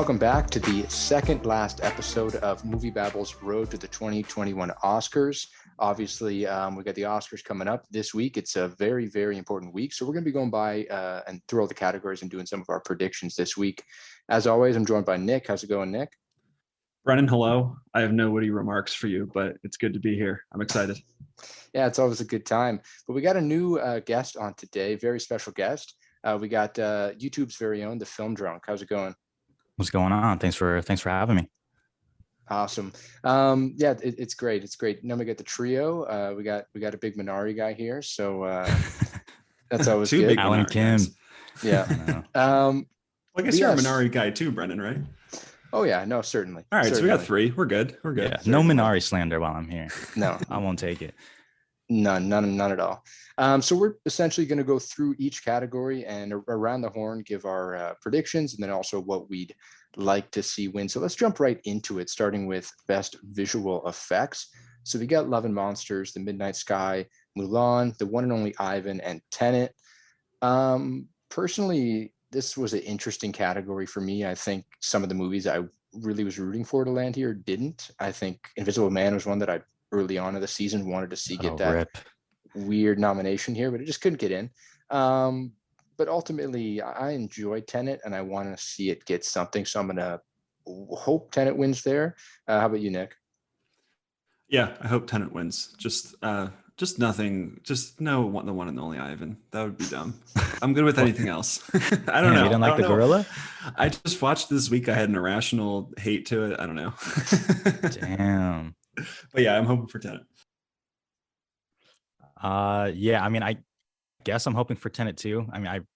welcome back to the second last episode of MovieBabble's Road to the 2021 Oscars. Obviously, we got the Oscars coming up this week. It's a very, very important week. So we're going to be going by and through all the categories and doing some of our predictions this week. As always, I'm joined by Nick. How's it going, Nick? Brennan, hello. I have no witty remarks for you, but it's good to be here. I'm excited. Yeah, it's always a good time. But we got a new guest on today, very special guest. We got YouTube's very own, the Film Drunk. How's it going? What's going on? Thanks for having me. Awesome. Yeah, it's great. It's great. Now we got the trio. We got a big Minari guy here, so that's always Two good. big Alan Minari Kim. guys. Yeah. Well, I guess you're a yes. Minari guy too, Brennan, right? Oh yeah, no, certainly. All right, certainly. so we got three. We're good. We're good. Yeah, no Minari slander while I'm here. No, I won't take it. none at all. So we're essentially going to go through each category and around the horn, give our predictions, and then also what we'd like to see win. So let's jump right into it, starting with best visual effects. So we got Love and Monsters, The Midnight Sky, Mulan, The One and Only Ivan, and Tenet. Personally, this was an interesting category for me. I think some of the movies I really was rooting for to land here didn't. I think Invisible Man was one that I early on in the season wanted to see get that Rip. weird nomination here, but it just couldn't get in. But ultimately, I enjoyed Tenet and I want to see it get something. So I'm going to hope Tenet wins there. How about you, Nick? Yeah, I hope Tenet wins. Just nothing. Just no one, the one and only Ivan. That would be dumb. I'm good with anything else. I don't know. You didn't like the gorilla? I just watched this week. I had an irrational hate to it. I don't know. Damn. But yeah, I'm hoping for Tenet. Yeah, I mean, I guess I'm hoping for Tenet too. I mean,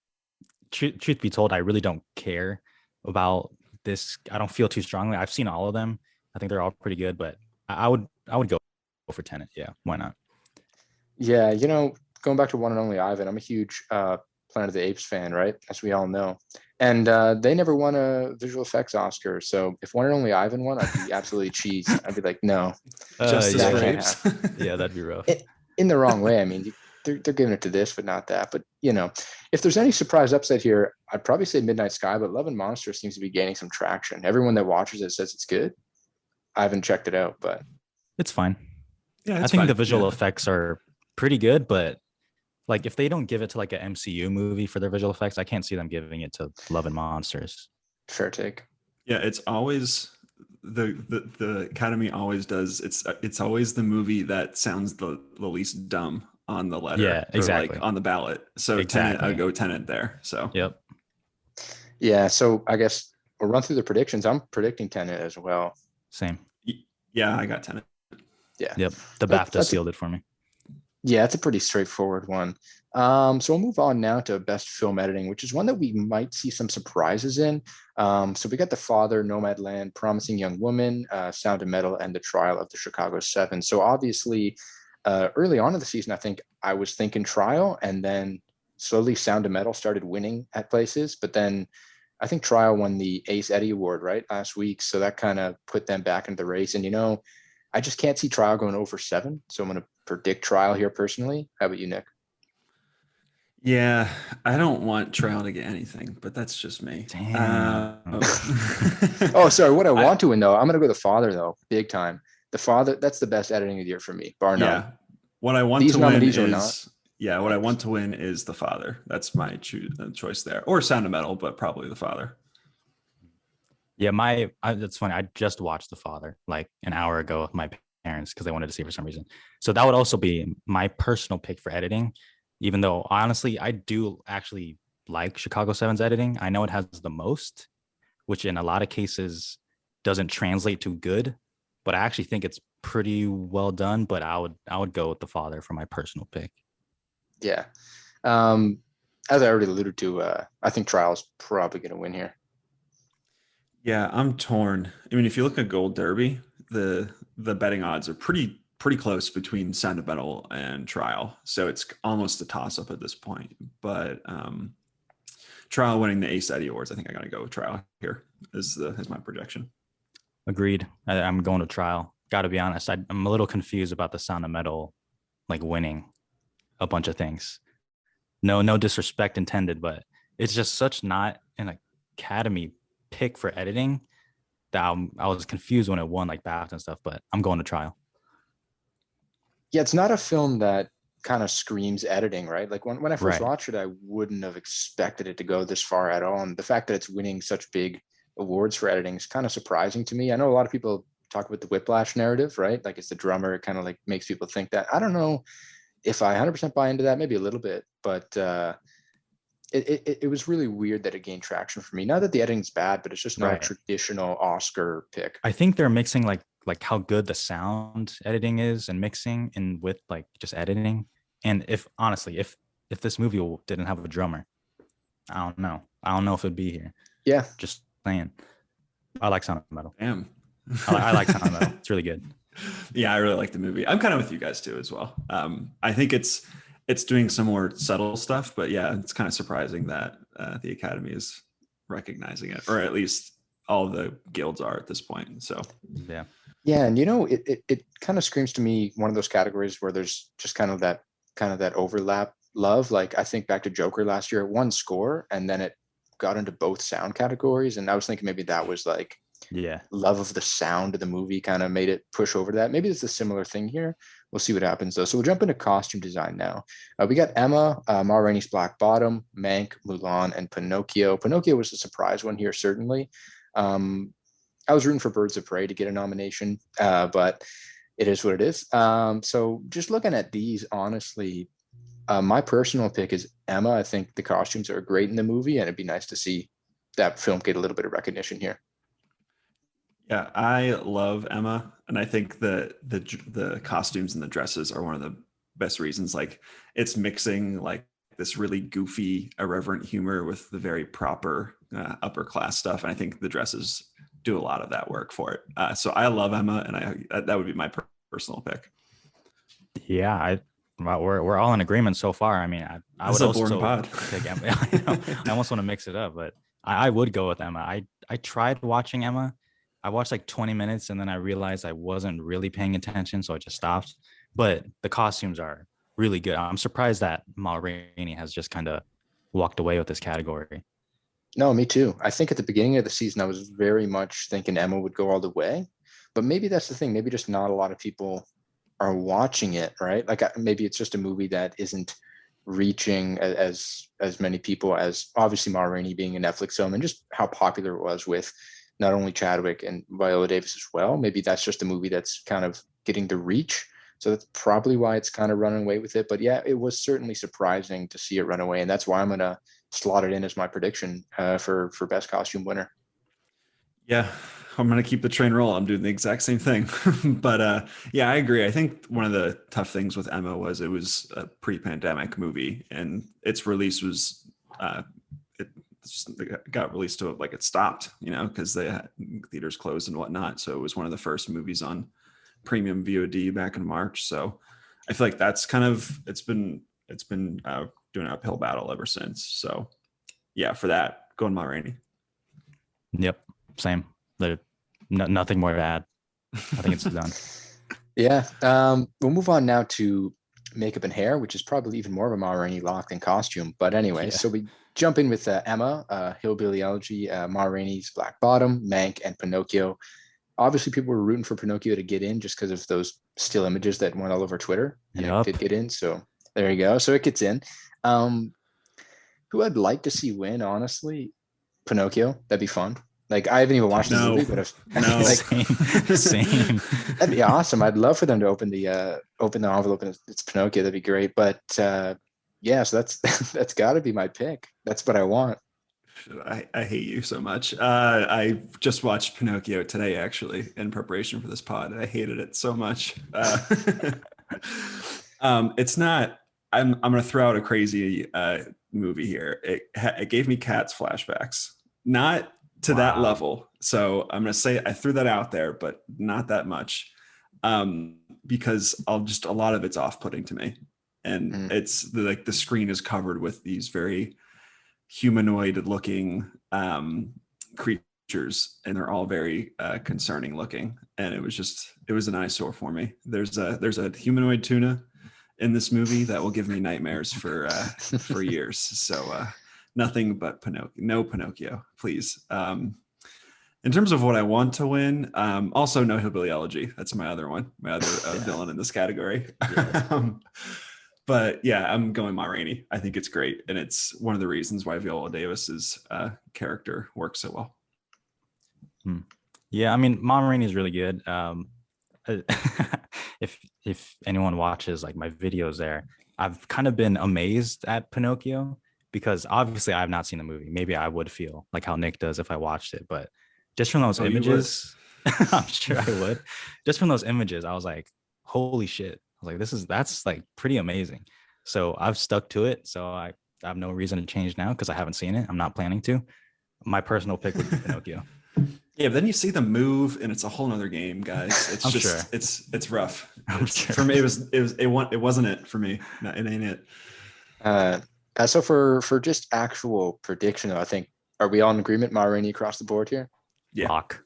truth be told, I really don't care about this. I don't feel too strongly. I've seen all of them. I think they're all pretty good, but I would go for Tenet. Yeah, why not? Yeah, going back to One and Only Ivan, I'm a huge Planet of the Apes fan, right? As we all know. And they never won a visual effects Oscar. So if One and Only Ivan won, I'd be absolutely cheesed. I'd be like, no. Justice that for can't Apes. Yeah, that'd be rough. In the wrong way. I mean, they're giving it to this, but not that. But, if there's any surprise upset here, I'd probably say Midnight Sky, but Love and Monsters seems to be gaining some traction. Everyone that watches it says it's good. I haven't checked it out, but It's fine. Yeah, I think the visual effects are pretty good, but like if they don't give it to like an MCU movie for their visual effects, I can't see them giving it to Love and Monsters. fair take. Yeah, it's always the Academy always does. It's always the movie that sounds the least dumb on the letter. Yeah, exactly. Or like on the ballot. So Exactly. Tenet, I go Tenet there. So Yep. Yeah, so I guess we'll run through the predictions. I'm predicting Tenet as well. Same. yeah, I got Tenet. Yeah. Yep. The BAFTA sealed it for me. Yeah, it's a pretty straightforward one. So we'll move on now to best film editing, which is one that we might see some surprises in. So we got The Father, Nomadland, Promising Young Woman, Sound of Metal, and The Trial of the Chicago 7. So obviously, early on in the season, I think I was thinking Trial, and then slowly Sound of Metal started winning at places. But then I think Trial won the Ace Eddie Award, right, last week. So that kind of put them back into the race. And, I just can't see Trial going over 7. So I'm going to predict Trial here personally. How about you, Nick? Yeah, I don't want Trial to get anything, but that's just me. Damn. Oh, sorry. What I want to win, though, I'm going to go The Father, though, big time. The Father, that's the best editing of the year for me, bar none. Yeah, what I want These to win nominees are is not. yeah, what I want to win is The Father. That's my choice there, or Sound of Metal, but probably The Father. Yeah, that's funny. I just watched The Father like an hour ago with my parents because they wanted to see it for some reason. So that would also be my personal pick for editing, even though honestly, I do actually like Chicago 7's editing. I know it has the most, which in a lot of cases doesn't translate to good, but I actually think it's pretty well done. But I would go with The Father for my personal pick. Yeah. As I already alluded to, I think Trial is probably going to win here. Yeah, I'm torn. I mean, if you look at Gold Derby, the betting odds are pretty close between Sound of Metal and Trial, so it's almost a toss up at this point. But Trial winning the Ace Eddie Awards, I think I got to go with Trial here. Is my projection. Agreed. I'm going to Trial. Got to be honest, I'm a little confused about the Sound of Metal like winning a bunch of things. No disrespect intended, but it's just such not an Academy pick for editing that I was confused when it won like BAFTA and stuff, but I'm going to trial. Yeah, it's not a film that kind of screams editing, right? Like when I first Right. watched it, I wouldn't have expected it to go this far at all. And the fact that it's winning such big awards for editing is kind of surprising to me. I know a lot of people talk about the whiplash narrative, right? Like it's the drummer, it kind of like makes people think that. I don't know if I 100% buy into that, maybe a little bit, but it was really weird that it gained traction for me. Not that the editing's bad, but it's just not a Right. traditional Oscar pick. I think they're mixing like how good the sound editing is and mixing and with like just editing. And if honestly, if this movie didn't have a drummer, I don't know. I don't know if it'd be here. Yeah. Just saying. I like Sound of Metal. Damn. I like Sound of Metal. It's really good. Yeah, I really like the movie. I'm kind of with you guys too as well. I think it's doing some more subtle stuff, but yeah, it's kind of surprising that the Academy is recognizing it, or at least all the guilds are at this point. So yeah. Yeah, and it kind of screams to me one of those categories where there's just kind of that overlap love. Like I think back to Joker last year, it won score and then it got into both sound categories. And I was thinking maybe that was like love of the sound of the movie kind of made it push over that. Maybe it's a similar thing here. We'll see what happens though. So we'll jump into costume design now. We got Emma, Ma Rainey's Black Bottom, Mank, Mulan, and Pinocchio. Pinocchio was a surprise one here, certainly. I was rooting for Birds of Prey to get a nomination, but it is what it is. So just looking at these, honestly, my personal pick is Emma. I think the costumes are great in the movie, and it'd be nice to see that film get a little bit of recognition here. Yeah, I love Emma, and I think the costumes and the dresses are one of the best reasons. Like it's mixing like this really goofy, irreverent humor with the very proper upper class stuff, and I think the dresses do a lot of that work for it. So I love Emma, and that would be my personal pick. Yeah, we're all in agreement so far. I mean, I would also pick Emma. I almost want to mix it up, but I would go with Emma. I tried watching Emma. I watched like 20 minutes and then I realized I wasn't really paying attention, so I just stopped. But the costumes are really good. I'm surprised that Ma Rainey has just kind of walked away with this category. No, me too. I think at the beginning of the season, I was very much thinking Emma would go all the way, but maybe that's the thing. Maybe just not a lot of people are watching it, right? Like maybe it's just a movie that isn't reaching as many people as obviously Ma Rainey being a Netflix film and just how popular it was with not only Chadwick and Viola Davis as well. Maybe that's just a movie that's kind of getting the reach. So that's probably why it's kind of running away with it. But yeah, it was certainly surprising to see it run away. And that's why I'm going to slot it in as my prediction for best costume winner. Yeah, I'm going to keep the train rolling. I'm doing the exact same thing. But yeah, I agree. I think one of the tough things with Emma was it was a pre-pandemic movie and its release was it got released to like it stopped, because the theaters closed and whatnot. So it was one of the first movies on premium VOD back in March. So I feel like that's kind of it's been doing an uphill battle ever since. So yeah, for that, going Ma Rainey. Yep, same. Nothing more to add. I think it's done. Yeah, we'll move on now to makeup and hair, which is probably even more of a Ma Rainey lock than costume. But anyway, So we jump in with Emma, Hillbilly Elegy, Ma Rainey's Black Bottom, Mank, and Pinocchio. Obviously, people were rooting for Pinocchio to get in just because of those still images that went all over Twitter, and it did get in. So there you go. So it gets in. Who I'd like to see win, honestly, Pinocchio. That'd be fun. Like I haven't even watched the movie, but same. That'd be awesome. I'd love for them to open the envelope and it's Pinocchio. That'd be great. But yeah, so that's got to be my pick. That's what I want. I hate you so much. I just watched Pinocchio today, actually, in preparation for this pod. I hated it so much. It's not. I'm going to throw out a crazy movie here. It gave me Cats flashbacks, not to that level. So I'm going to say I threw that out there, but not that much, because a lot of it's off-putting to me, and it's the screen is covered with these very humanoid-looking creatures, and they're all very concerning looking, and it was an eyesore for me. There's a humanoid tuna in this movie that will give me nightmares for years. So nothing but Pinocchio. No Pinocchio, please. In terms of what I want to win, also No Hillbilly Elegy. That's my other one, my other villain in this category. But yeah, I'm going Ma Rainey. I think it's great, and it's one of the reasons why Viola Davis's character works so well. Yeah, I mean, Ma Rainey is really good. If anyone watches like my videos there, I've kind of been amazed at Pinocchio because obviously I have not seen the movie. Maybe I would feel like how Nick does if I watched it, but just from those images, I'm sure I would. Just from those images, I was like, holy shit. I was like, that's like pretty amazing. So I've stuck to it. So I have no reason to change now because I haven't seen it. I'm not planning to. My personal pick would be Pinocchio. Yeah, but then you see them move, and it's a whole nother game, guys. It's it's rough. For me, it wasn't it for me. No, it ain't it. So for just actual prediction, though, I think, are we all in agreement? Ma Rainey across the board here. Yeah. Lock.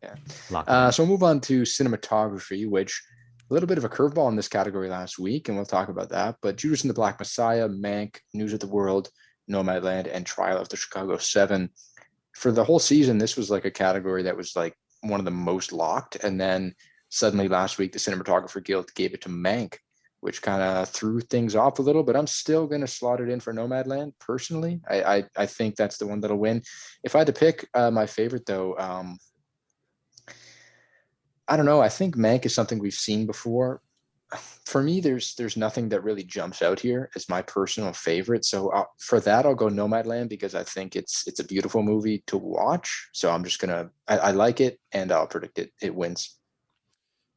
Yeah. Lock. So we'll move on to cinematography, which a little bit of a curveball in this category last week, and we'll talk about that. But Judas and the Black Messiah, Mank, News of the World, Nomadland, and Trial of the Chicago 7. For the whole season, this was like a category that was like one of the most locked. And then suddenly last week, the Cinematographer Guild gave it to Mank, which kind of threw things off a little, but I'm still going to slot it in for Nomadland personally. I think that's the one that'll win. If I had to pick my favorite, though, I don't know. I think Mank is something we've seen before. For me, there's nothing that really jumps out here as my personal favorite. So for that, I'll go Nomadland because I think it's a beautiful movie to watch. So I'm just I like it, and I'll predict it wins.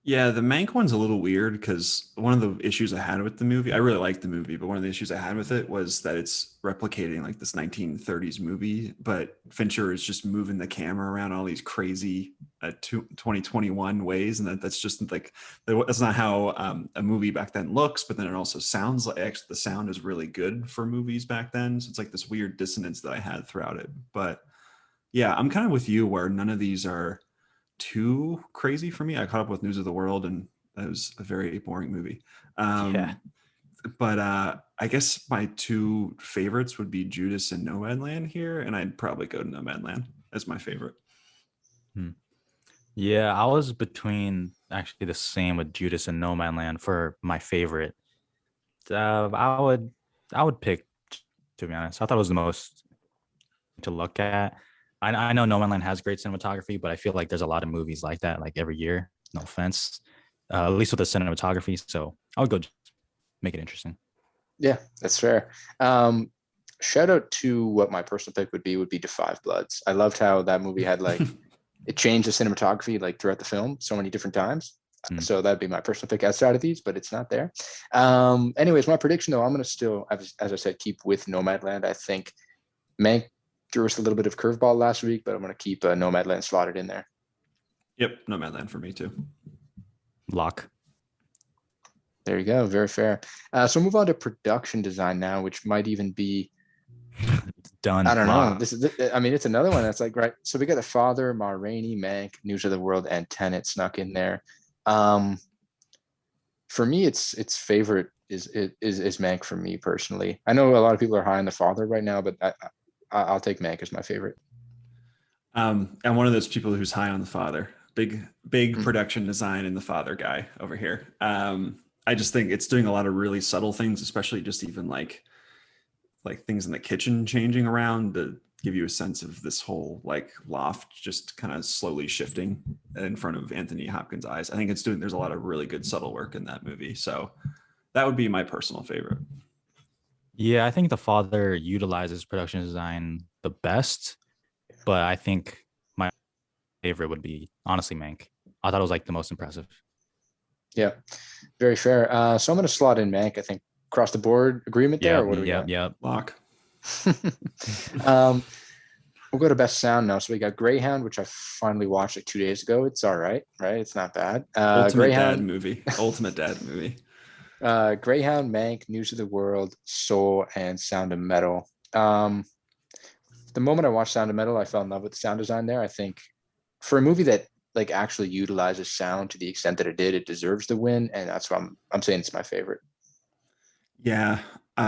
Yeah, the Mank one's a little weird because one of the issues I had with the movie, I really liked the movie, but one of the issues I had with it was that it's replicating like this 1930s movie, but Fincher is just moving the camera around all these crazy 2021 ways. And that's just like, that's not how a movie back then looks, but then it also sounds like, actually the sound is really good for movies back then. So it's like this weird dissonance that I had throughout it. But yeah, I'm kind of with you where none of these are too crazy for me. I caught up with News of the World, and that was a very boring movie. But I guess my two favorites would be Judas and Nomadland here, and I'd probably go to Nomadland as my favorite. Yeah, I was between actually the same with Judas and Nomadland for my favorite. I would pick, to be honest. I thought it was the most to look at. I know Nomadland has great cinematography, but I feel like there's a lot of movies like that, like every year. No offense, at least with the cinematography. So I would go make it interesting. Yeah, that's fair. Shout out to what my personal pick would be To Five Bloods. I loved how that movie had like it changed the cinematography like throughout the film so many different times. So that'd be my personal pick outside of these, but it's not there. Anyways, my prediction though, I'm gonna still, as I said, keep with Nomadland. I think Mank threw us a little bit of curveball last week, but I'm going to keep Nomadland slotted in there. Yep, Nomadland for me too. Lock. There you go. Very fair. So move on to production design now, which might even be done. I don't know. It's another one that's like, right. So we got The Father, Ma Rainey, Mank, News of the World, and Tenet snuck in there. For me, its favorite is Mank for me personally. I know a lot of people are high on The Father right now, but I'll take Mank as my favorite. I'm one of those people who's high on The Father. Big production design and The Father guy over here. I just think it's doing a lot of really subtle things, especially just even like things in the kitchen changing around to give you a sense of this whole like loft just kind of slowly shifting in front of Anthony Hopkins' eyes. I think there's a lot of really good subtle work in that movie. So that would be my personal favorite. Yeah, I think The Father utilizes production design the best, but I think my favorite would be honestly Mank. I thought it was like the most impressive. Yeah, very fair. So I'm going to slot in Mank. I think across the board agreement there. Or what do we got? Yep. Lock. We'll go to best sound now. So we got Greyhound, which I finally watched like 2 days ago. It's all right? It's not bad. Ultimate dad movie. Ultimate dad movie. Greyhound, Mank, News of the World, Soul, and Sound of Metal. The moment I watched Sound of Metal, I fell in love with the sound design there. I think for a movie that like actually utilizes sound to the extent that it did, it deserves the win, and that's why I'm saying it's my favorite. Yeah,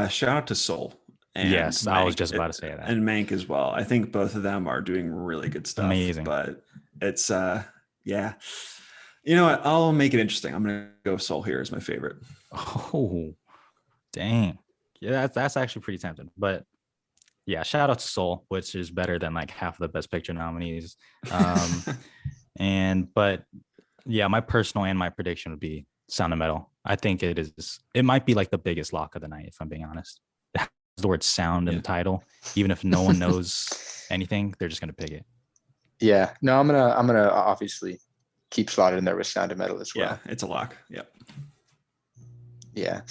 shout out to Soul. And yes, I was just about to say that. And Mank as well. I think both of them are doing really good stuff. Amazing. But it's yeah. You know what? I'll make it interesting. I'm gonna go Soul here as my favorite. Oh, dang. Yeah, that's actually pretty tempting. But yeah, shout out to Soul, which is better than like half of the Best Picture nominees. But yeah, my personal and my prediction would be Sound of Metal. I think it might be like the biggest lock of the night, if I'm being honest. It has the word sound in the title. Even if no one knows anything, they're just gonna pick it. Yeah. No, I'm gonna obviously keep slotted in there with Sound of Metal as well. Yeah, it's a lock. Yep. Yeah.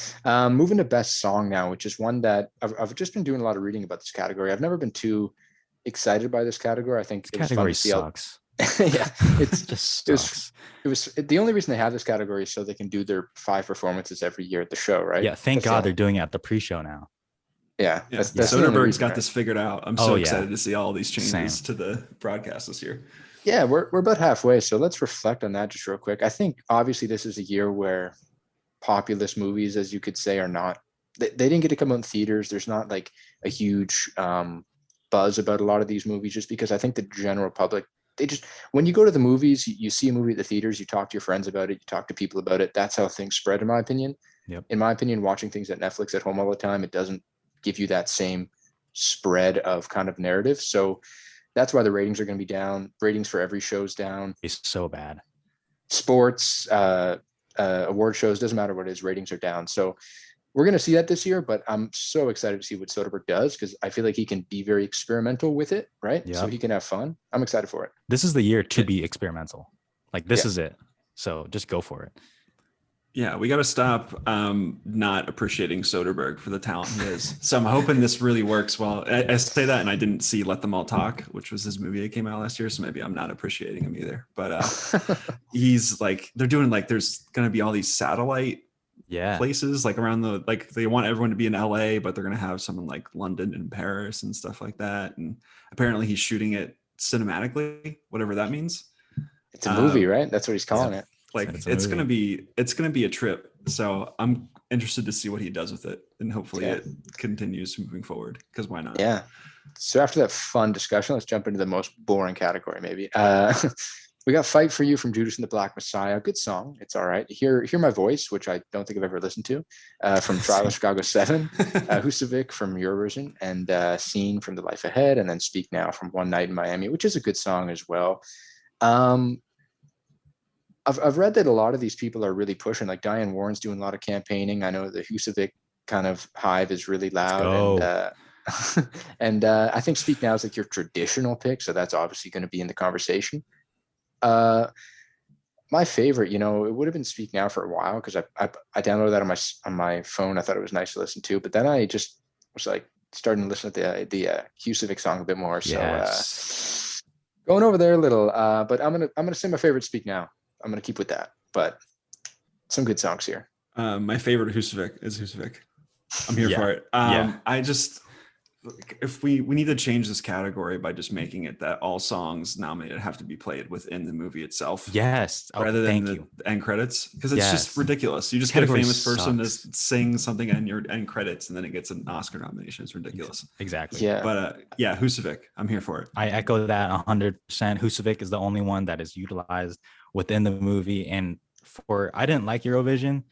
Moving to best song now, which is one that I've just been doing a lot of reading about this category. I've never been too excited by this category. I think this category sucks. Yeah, it just sucks. It was the only reason they have this category is so they can do their 5 performances every year at the show, right? Yeah, thank God they're doing it at the pre-show now. Yeah, that's Soderbergh's got this figured out. I'm so excited to see all these changes to the broadcast this year. Yeah, we're about halfway, so let's reflect on that just real quick. I think obviously this is a year where populist movies, as you could say, are not. They didn't get to come out in theaters. There's not like a huge buzz about a lot of these movies, just because I think the general public, when you go to the movies, you see a movie at the theaters, you talk to your friends about it, you talk to people about it. That's how things spread, in my opinion. Yep. In my opinion, watching things at Netflix at home all the time, it doesn't give you that same spread of kind of narrative. So that's why the ratings are going to be down. Ratings for every show's down. It's so bad. Sports, award shows, doesn't matter what it is, ratings are down. So we're going to see that this year, but I'm so excited to see what Soderbergh does, because I feel like he can be very experimental with it, right? Yep. So he can have fun. I'm excited for it. This is the year to be experimental. Like this is it. So just go for it. Yeah, we got to stop not appreciating Soderbergh for the talent he is. So I'm hoping this really works well. I say that, and I didn't see Let Them All Talk, which was his movie that came out last year. So maybe I'm not appreciating him either. But he's like, they're doing like, there's going to be all these satellite places like around they want everyone to be in LA, but they're going to have some in like London and Paris and stuff like that. And apparently he's shooting it cinematically, whatever that means. It's a movie, right? That's what he's calling it. Like it's gonna be a trip. So I'm interested to see what he does with it, and hopefully it continues moving forward. Because why not? Yeah. So after that fun discussion, let's jump into the most boring category, maybe. We got "Fight for You" from Judas and the Black Messiah. Good song. It's all right. Hear My Voice, which I don't think I've ever listened to, from Trial of Chicago 7. Husavik from Eurovision, and Scene from The Life Ahead, and then Speak Now from One Night in Miami, which is a good song as well. I've read that a lot of these people are really pushing, like Diane Warren's doing a lot of campaigning. I know the Husavik kind of hive is really loud, and I think Speak Now is like your traditional pick, so that's obviously going to be in the conversation. My favorite, it would have been Speak Now for a while, because I downloaded that on my phone. I thought it was nice to listen to, but then I just was like starting to listen to the Husavik song a bit more. So going over there a little, but I'm gonna say my favorite Speak Now. I'm going to keep with that, but some good songs here. My favorite Husavik is Husavik. I'm here for it. I just, if we need to change this category by just making it that all songs nominated have to be played within the movie itself. Yes. Rather than the end credits, because it's just ridiculous. You just get a famous person to sing something in your end credits, and then it gets an Oscar nomination. It's ridiculous. Exactly. Yeah. But Husavik, I'm here for it. I echo that 100%. Husavik is the only one that is utilized within the movie. And I didn't like Eurovision.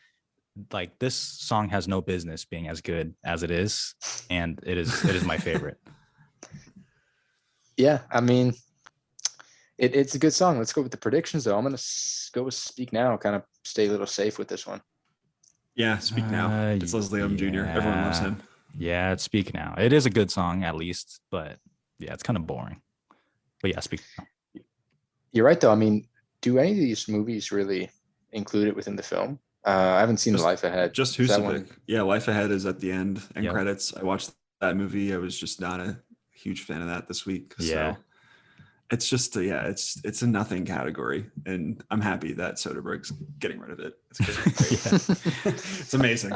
Like, this song has no business being as good as it is, and it is my favorite. Yeah, I mean, it's a good song. Let's go with the predictions, though. I'm gonna go with Speak Now. Kind of stay a little safe with this one. Yeah, Speak Now. It's Leslie Odom Jr. Everyone loves him. Yeah, it's Speak Now. It is a good song, at least, but yeah, it's kind of boring. But yeah, Speak Now. You're right, though. I mean, do any of these movies really include it within the film? I haven't seen Life Ahead. Just Husavik. Yeah, Life Ahead is at the end and credits. I watched that movie. I was just not a huge fan of that this week. Yeah. So it's just it's a nothing category, and I'm happy that Soderbergh's getting rid of it. It's it's amazing.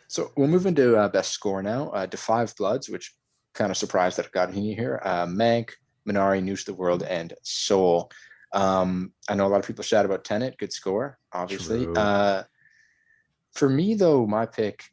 So we'll move into best score now. To Five Bloods, which kind of surprised that it got in here. Mank, Minari, News of the World, and Soul. I know a lot of people shout about Tenet. Good score, obviously. For me, though, my pick,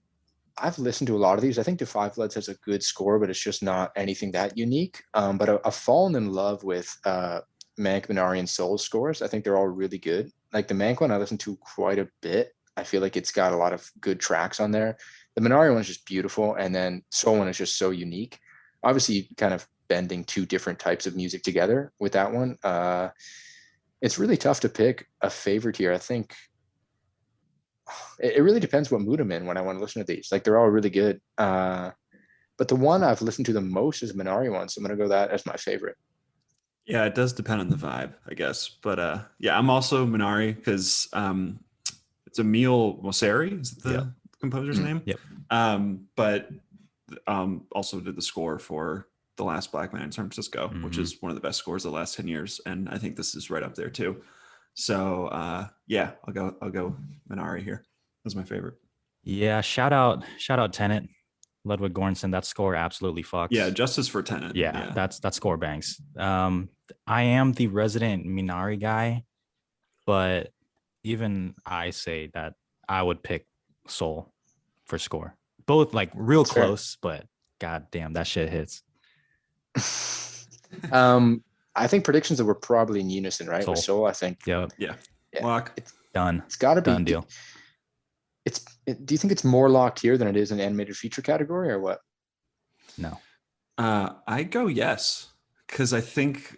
I've listened to a lot of these. I think The Five Bloods has a good score, but it's just not anything that unique. But I've fallen in love with Mank, Minari, and Soul's scores. I think they're all really good. Like the Mank one, I listened to quite a bit. I feel like it's got a lot of good tracks on there. The Minari one is just beautiful, and then Soul one is just so unique. Obviously, kind of bending two different types of music together with that one. It's really tough to pick a favorite here. I think it really depends what mood I'm in when I want to listen to these. Like they're all really good. But the one I've listened to the most is the Minari one, so I'm gonna go that as my favorite. Yeah, it does depend on the vibe, I guess. But yeah, I'm also Minari because it's Emile Mosseri, is the composer's name? Yep. But also did the score for The Last Black Man in San Francisco, which is one of the best scores of the last 10 years. And I think this is right up there too. So yeah, I'll go Minari here. That's my favorite. Yeah, shout out Tenet, Ludwig Göransson. That score absolutely fucks. Yeah, justice for Tenet. Yeah, that score bangs. I am the resident Minari guy, but even I say that I would pick Soul for score. Both like real close, but god damn, that shit hits. I think predictions that were probably in unison, right? Soul. With Soul, I think. Yeah. Lock. It's done. It's got to be done deal. Do you think it's more locked here than it is in animated feature category, or what? No. I go yes, because I think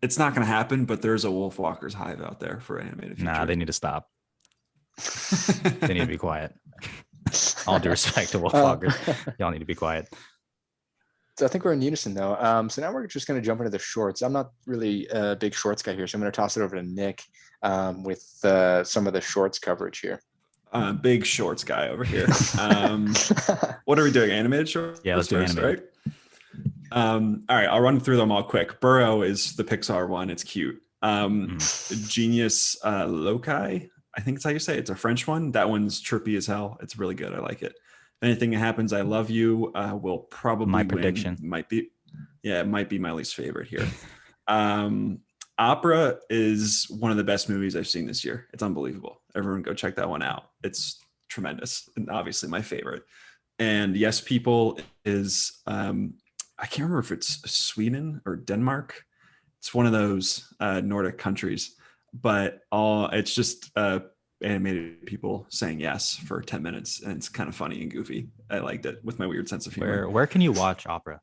it's not going to happen, but there's a Wolfwalkers hive out there for animated feature. Nah, they need to stop. They need to be quiet. All due respect to Wolfwalkers, y'all need to be quiet. So I think we're in unison though. So now we're just going to jump into the shorts. I'm not really a big shorts guy here, so I'm going to toss it over to Nick with some of the shorts coverage here. Big shorts guy over here. What are we doing? Animated shorts? Yeah, let's do animated. Right? All right, I'll run through them all quick. Burrow is the Pixar one. It's cute. Genius Loci, I think it's how you say it. It's a French one. That one's trippy as hell. It's really good. I like it. If anything happens, I love you. Will probably my win. Prediction. It might be my least favorite here. Opera is one of the best movies I've seen this year. It's unbelievable. Everyone go check that one out. It's tremendous. And obviously my favorite. And Yes People is, I can't remember if it's Sweden or Denmark. It's one of those Nordic countries, but it's just animated people saying yes for 10 minutes. And it's kind of funny and goofy. I liked it with my weird sense of humor. Where can you watch opera?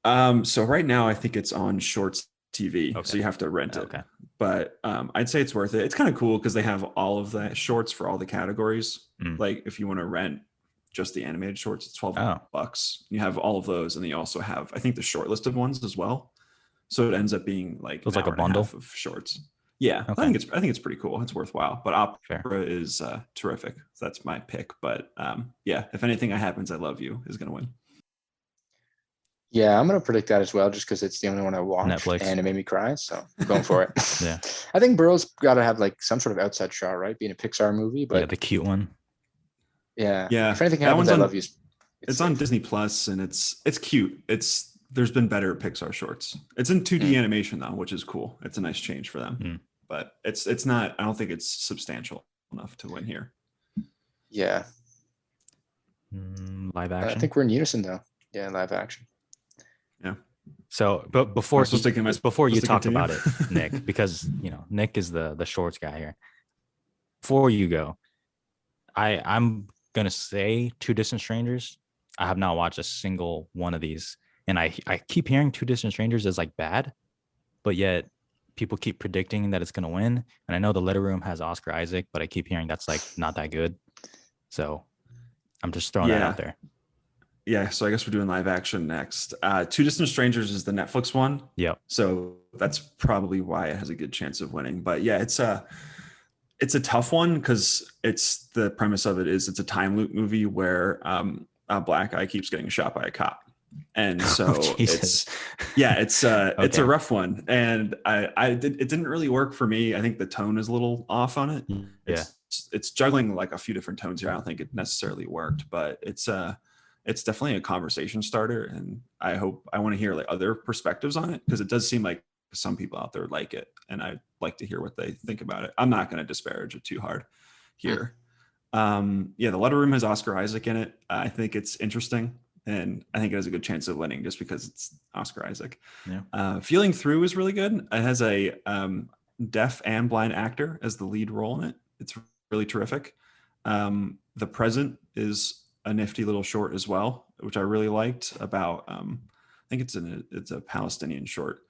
So right now I think it's on Shorts TV, so you have to rent it. Okay. But I'd say it's worth it. It's kind of cool because they have all of the shorts for all the categories. Like if you want to rent just the animated shorts, it's $12. You have all of those, and then you also have, I think, the shortlisted ones as well. So it ends up being like it's like a bundle of shorts. Yeah, okay. I think it's pretty cool. It's worthwhile. But opera is terrific. So that's my pick. But yeah, if anything happens, I Love You is going to win. Yeah, I'm going to predict that as well, just because it's the only one I watched Netflix. and it made me cry. So I'm going for it. Yeah. I think Burrow's got to have like some sort of outside shot, right? Being a Pixar movie, but yeah, the cute one. Yeah. Yeah. If anything happens, I Love You. It's on Disney Plus, and it's cute. There's been better Pixar shorts. It's in 2D animation though, which is cool. It's a nice change for them. But it's not. I don't think it's substantial enough to win here. Yeah. Live action. I think we're in unison though. Yeah, live action. Yeah. So, but before you talk continue? about it, Nick, because Nick is the shorts guy here. Before you go, I'm gonna say Two Distant Strangers. I have not watched a single one of these, and I keep hearing Two Distant Strangers is like bad, but yet people keep predicting that it's gonna win. And I know The Letter Room has Oscar Isaac, but I keep hearing that's like not that good. So I'm just throwing that out there. Yeah, so I guess we're doing live action next. Two Distant Strangers is the Netflix one. Yep. So that's probably why it has a good chance of winning. But yeah, it's a tough one because it's the premise of it is it's a time loop movie where a black guy keeps getting shot by a cop. And so it's a rough one. And it didn't really work for me. I think the tone is a little off on it. Yeah. It's juggling like a few different tones here. I don't think it necessarily worked, but it's definitely a conversation starter, and I want to hear like other perspectives on it because it does seem like some people out there like it, and I'd like to hear what they think about it. I'm not going to disparage it too hard here. Yeah, The Letter Room has Oscar Isaac in it. I think it's interesting, and I think it has a good chance of winning just because it's Oscar Isaac. Yeah. Feeling Through is really good. It has a deaf and blind actor as the lead role in it. It's really terrific. The Present is a nifty little short as well, which I really liked about. I think it's a Palestinian short.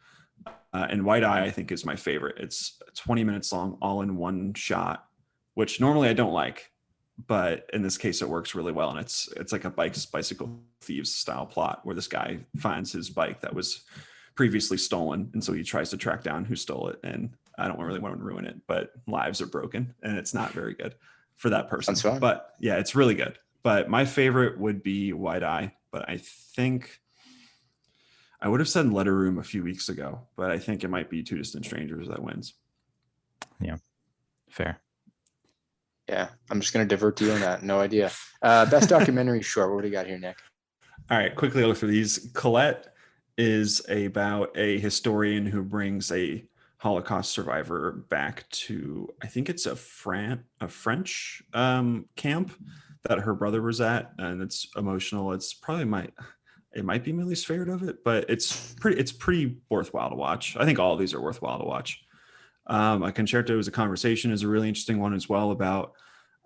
And White Eye, I think, is my favorite. It's 20 minutes long, all in one shot, which normally I don't like, but in this case, it works really well. And it's like a bicycle thieves style plot where this guy finds his bike that was previously stolen, and so he tries to track down who stole it. And I don't really want to ruin it, but lives are broken, and it's not very good for that person. Sounds fun. But yeah, it's really good. But my favorite would be White Eye, but I think I would have said Letter Room a few weeks ago, but I think it might be Two Distant Strangers that wins. Yeah, fair. Yeah, I'm just going to divert to you on that. No idea. Best documentary short. What do you got here, Nick? All right, quickly look through these. Colette is about a historian who brings a Holocaust survivor back to, I think it's a French camp that her brother was at, and it's emotional. It's probably it might be my least favorite of it, but it's pretty worthwhile to watch. I think all of these are worthwhile to watch. A Concerto is a Conversation is a really interesting one as well, about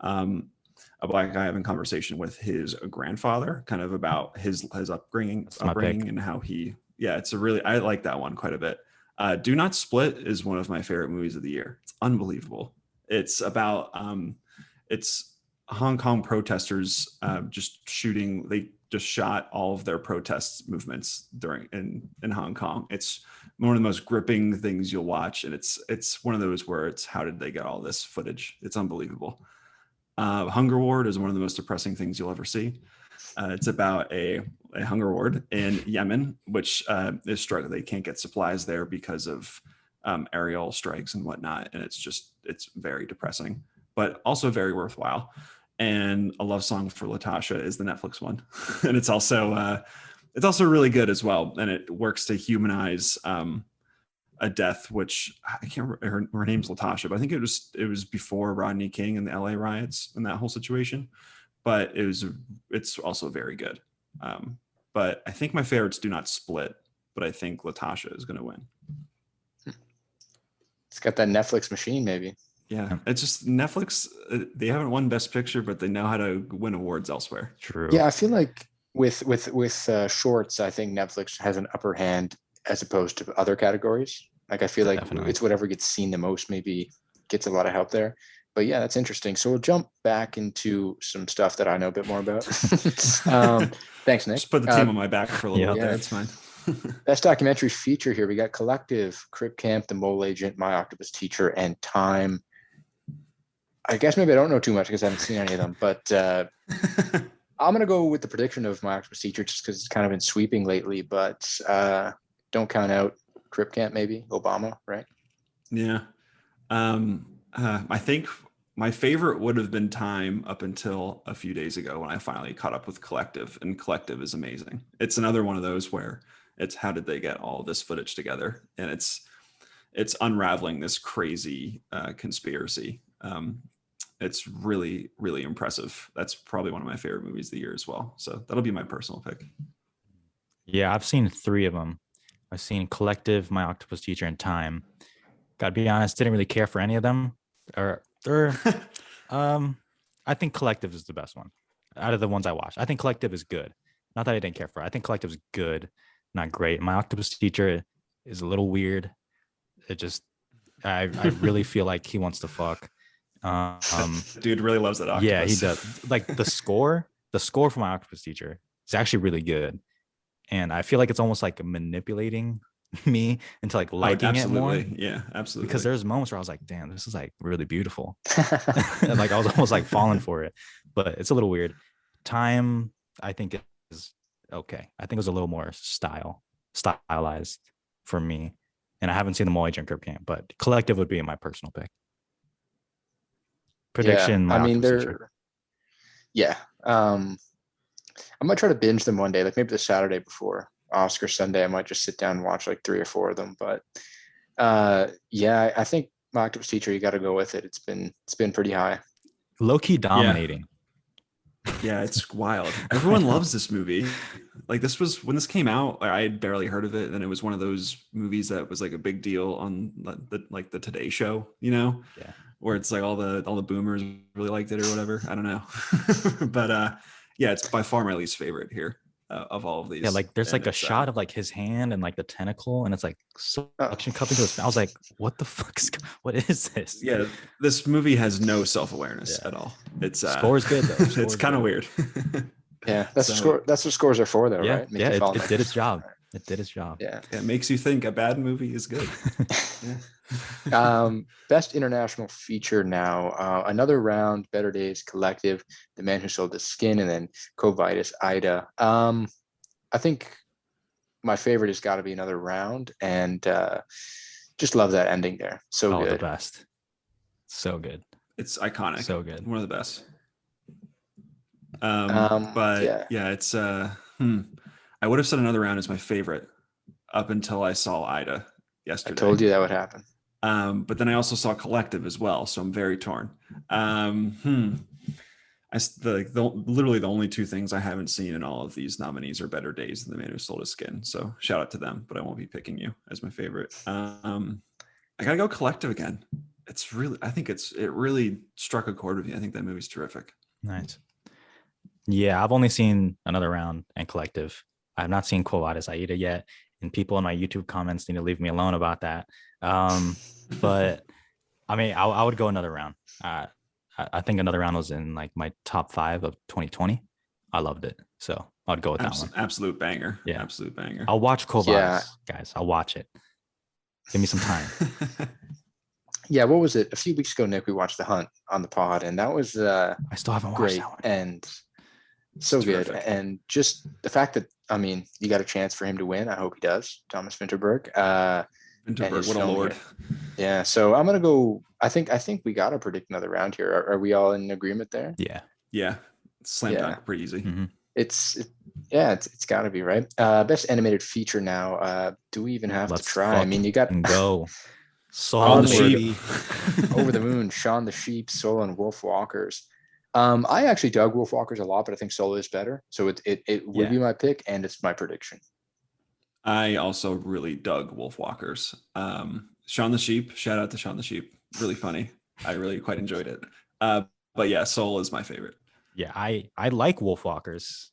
a Black guy having conversation with his grandfather, kind of about his upbringing and how I like that one quite a bit. Do Not Split is one of my favorite movies of the year. It's unbelievable. It's about it's Hong Kong protesters just shooting. They just shot all of their protest movements in Hong Kong. It's one of the most gripping things you'll watch, and it's one of those where it's, how did they get all this footage? It's unbelievable. Hunger Ward is one of the most depressing things you'll ever see. It's about a hunger ward in Yemen, which is struggling. They can't get supplies there because of aerial strikes and whatnot, and it's very depressing, but also very worthwhile. And A Love Song for Latasha is the Netflix one, and it's also really good as well. And it works to humanize a death, which I can't remember, her name's Latasha, but I think it was before Rodney King and the LA riots and that whole situation. But it's also very good. But I think my favorites Do Not Split, but I think Latasha is going to win. It's got that Netflix machine, maybe. Yeah, it's just Netflix. They haven't won Best Picture, but they know how to win awards elsewhere. True. Yeah, I feel like with shorts, I think Netflix has an upper hand as opposed to other categories. Like, I feel like Definitely. it's whatever gets seen the most, maybe gets a lot of help there. But yeah, that's interesting. So we'll jump back into some stuff that I know a bit more about. Thanks, Nick. Just put the team on my back for a little bit there. It's fine. Best documentary feature here. We got Collective, Crip Camp, The Mole Agent, My Octopus Teacher, and Time. I guess maybe I don't know too much because I haven't seen any of them, but I'm going to go with the prediction of My Octopus Teacher just because it's kind of been sweeping lately, but don't count out Crip Camp, maybe. Obama, right? Yeah. I think my favorite would have been Time up until a few days ago when I finally caught up with Collective, and Collective is amazing. It's another one of those where it's, how did they get all this footage together? And it's unraveling this crazy conspiracy. It's really, really impressive. That's probably one of my favorite movies of the year as well. So that'll be my personal pick. Yeah, I've seen 3 of them. I've seen Collective, My Octopus Teacher, and Time. Gotta be honest, didn't really care for any of them. I think Collective is the best one out of the ones I watched. I think Collective is good. Not that I didn't care for it. I think Collective is good, not great. My Octopus Teacher is a little weird. It just, I really feel like he wants to fuck. Dude really loves that octopus. Yeah, he does. Like the score for My Octopus Teacher is actually really good, and I feel like it's almost like manipulating me into like liking it more. Yeah, absolutely. Because there's moments where I was like, damn, this is like really beautiful. And like I was almost like falling for it, but it's a little weird. Time, I think is okay. I think it was a little more stylized for me. And I haven't seen The Mole Agent Crip Camp, but Collective would be my personal pick. Prediction. Yeah, I mean, I might try to binge them one day, like maybe the Saturday before Oscar Sunday. I might just sit down and watch like 3 or 4 of them. But I think My Octopus Teacher, you got to go with it. It's been pretty high. low-key dominating. Yeah, it's wild. Everyone loves this movie. Like this was when this came out, I had barely heard of it, and it was one of those movies that was like a big deal on the Today Show, you know, Yeah. where it's like all the boomers really liked it or whatever. I don't know, but yeah, it's by far my least favorite here of all of these. Yeah, like there's And like a it's, shot of like his hand and like the tentacle, and it's like suction cup into his mouth. I was like, what the fuck what is this? Yeah, this movie has no self-awareness at all. It's score's good though. It's kind of weird. Yeah, that's what scores are for, though, Yeah, right? yeah, it did its job. It did its job. Yeah, it makes you think a bad movie is good. Best international feature now. Another Round, Better Days, Collective, The Man Who Sold His Skin, and then Covitus Ida. I think my favorite has got to be Another Round, and just love that ending there. So good. The best. So good. It's iconic. So good. One of the best. But yeah, it's I would have said Another Round is my favorite up until I saw Ida yesterday. I told you that would happen. But then I also saw Collective as well, so I'm very torn. Literally the only two things I haven't seen in all of these nominees are Better Days and The Man Who Sold His Skin. So shout out to them, but I won't be picking you as my favorite. I gotta go Collective again. I think it really struck a chord with me. I think that movie's terrific. Nice. Yeah, I've only seen Another Round and Collective. I have not seen Quo Vadis Aida yet, and people in my YouTube comments need to leave me alone about that. But I mean, I would go Another Round. I think Another Round was in like my top 5 of 2020. I loved it, so I'd go with that one. Absolute banger. Yeah, absolute banger. I'll watch Quo Vadis, guys. I'll watch it. Give me some time. Yeah, what was it? A few weeks ago, Nick, we watched The Hunt on the pod, and that was I still haven't watched great that one. And so good. And just the fact that, I mean, you got a chance for him to win. I hope he does. Thomas Vinterberg. Vinterberg, what a lord. Here. Yeah, so I'm gonna go. I think we gotta predict Another Round here. Are we all in agreement there? Yeah. Slam dunk, pretty easy. Mm-hmm. It's got to be, right. Best animated feature now. Do we even have to try? I mean, you got go Soul the Sheep, Over the Moon, Shaun the Sheep, Soul, and Wolf Walkers. I actually dug Wolf Walkers a lot, but I think Soul is better. So it would be my pick, and it's my prediction. I also really dug Wolf Walkers. Shaun the Sheep, shout out to Shaun the Sheep. Really funny. I really quite enjoyed it. But yeah, Soul is my favorite. Yeah, I like Wolf Walkers,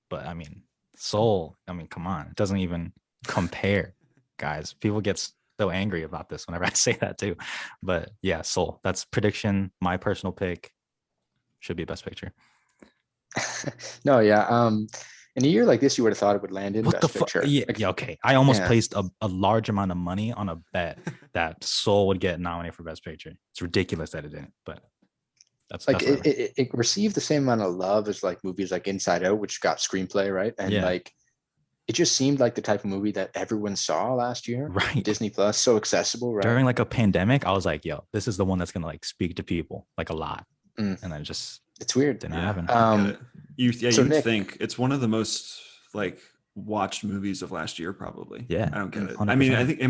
but I mean, Soul, I mean, come on. It doesn't even compare, guys. People get so angry about this whenever I say that too. But yeah, Soul. That's prediction. My personal pick should be Best Picture. No, yeah. In a year like this, you would have thought it would land in Best Picture. Yeah, okay. I almost placed a large amount of money on a bet that Soul would get nominated for Best Picture. It's ridiculous that it didn't, but that's like it received the same amount of love as like movies like Inside Out, which got screenplay, right? And like it just seemed like the type of movie that everyone saw last year. Right. Disney Plus, so accessible, right? During like a pandemic, I was like, yo, this is the one that's gonna like speak to people like a lot. And then just it's weird. Didn't happen. You'd think it's one of the most like watched movies of last year, probably. Yeah. I don't get it. 100%. I mean, I think it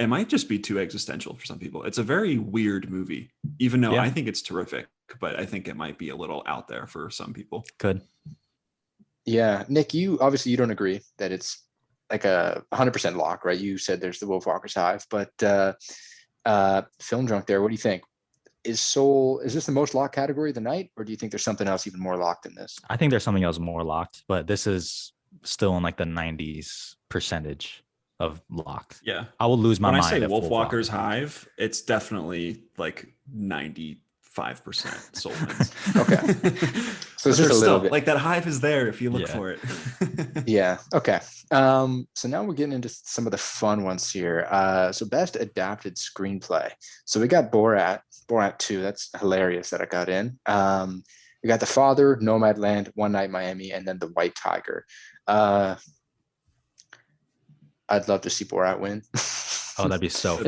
might just be too existential for some people. It's a very weird movie, even though I think it's terrific, but I think it might be a little out there for some people. Could. Yeah. Nick, you don't agree that it's like a 100% lock, right? You said there's the Wolf Walkers Hive, but Film Drunk there, what do you think? Is this the most locked category of the night, or do you think there's something else even more locked in this? I think there's something else more locked, but this is still in like the 90s percentage of locked. Yeah. I will lose my mind. When I say Wolf Walkers Hive, it's definitely like 95% soul wins. Okay. So it's just a little bit like that hive is there if you look for it. Yeah. Okay. So now we're getting into some of the fun ones here. So best adapted screenplay. So we got Borat 2. That's hilarious that I got in. We got The Father, Nomadland, One Night Miami, and then The White Tiger. I'd love to see Borat win. Oh, that'd be so fun.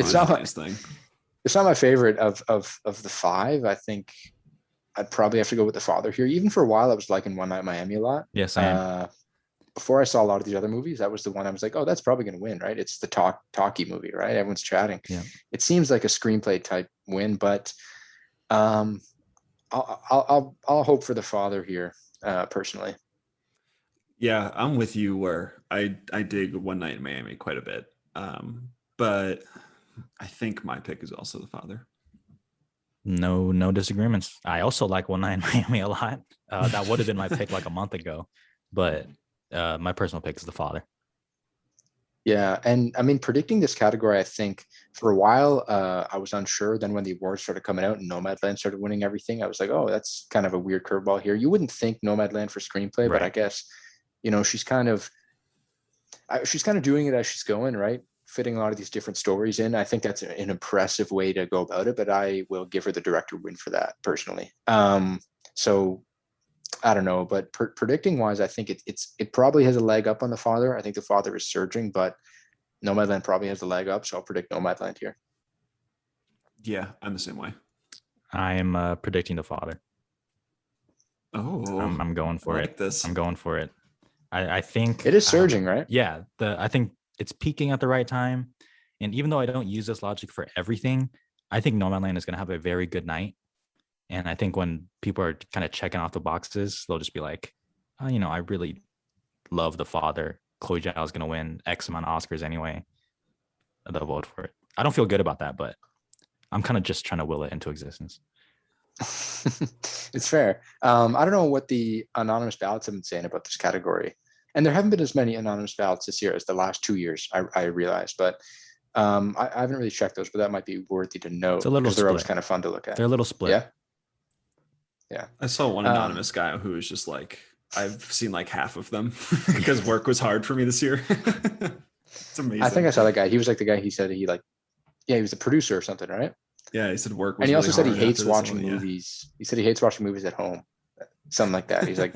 It's not my favorite of the 5. I think I'd probably have to go with The Father here. Even for a while, I was liking One Night Miami a lot. Yes, I am. Before I saw a lot of these other movies, that was the one I was like, oh, that's probably going to win, right? It's the talkie movie, right? Everyone's chatting. Yeah. It seems like a screenplay type win, but I'll hope for the father here, personally. Yeah, I'm with you where I dig One Night in Miami quite a bit. But I think my pick is also the father. No disagreements. I also like One Night in Miami a lot. That would have been my pick like a month ago, but my personal pick is the father. Yeah, and I mean, predicting this category, I think for a while I was unsure. Then when the awards started coming out and Nomadland started winning everything, I was like, oh, that's kind of a weird curveball here. You wouldn't think Nomadland for screenplay, but I Right. guess she's kind of doing it as she's going, right? Fitting a lot of these different stories in. I think that's an impressive way to go about it, but I will give her the director win for that personally. So I don't know, but predicting wise, I think it probably has a leg up on the father. I think the father is surging, but Nomadland probably has a leg up, so I'll predict Nomadland here. Yeah, I'm the same way. I am predicting the father. Oh, I'm going for I like it. this. I'm going for it. I think It is surging, right? Yeah, I think it's peaking at the right time. And even though I don't use this logic for everything, I think Nomadland is going to have a very good night. And I think when people are kind of checking off the boxes, they'll just be like, oh, I really love the father. Chloe Zhao is going to win X amount of Oscars anyway. They'll vote for it. I don't feel good about that, but I'm kind of just trying to will it into existence. It's fair. I don't know what the anonymous ballots have been saying about this category. And there haven't been as many anonymous ballots this year as the last 2 years, I realized. But I haven't really checked those, but that might be worthy to note. It's a little because they're always split. kind of fun to look at. They're a little split. Yeah. Yeah. I saw one anonymous guy who was just like, I've seen like half of them because work was hard for me this year. It's amazing. I think I saw that guy. He was like the guy, he said he was a producer or something, right? Yeah, he said work was And he really also said he hard hates after this watching one, yeah. movies. He said he hates watching movies at home. Something like that. He's like,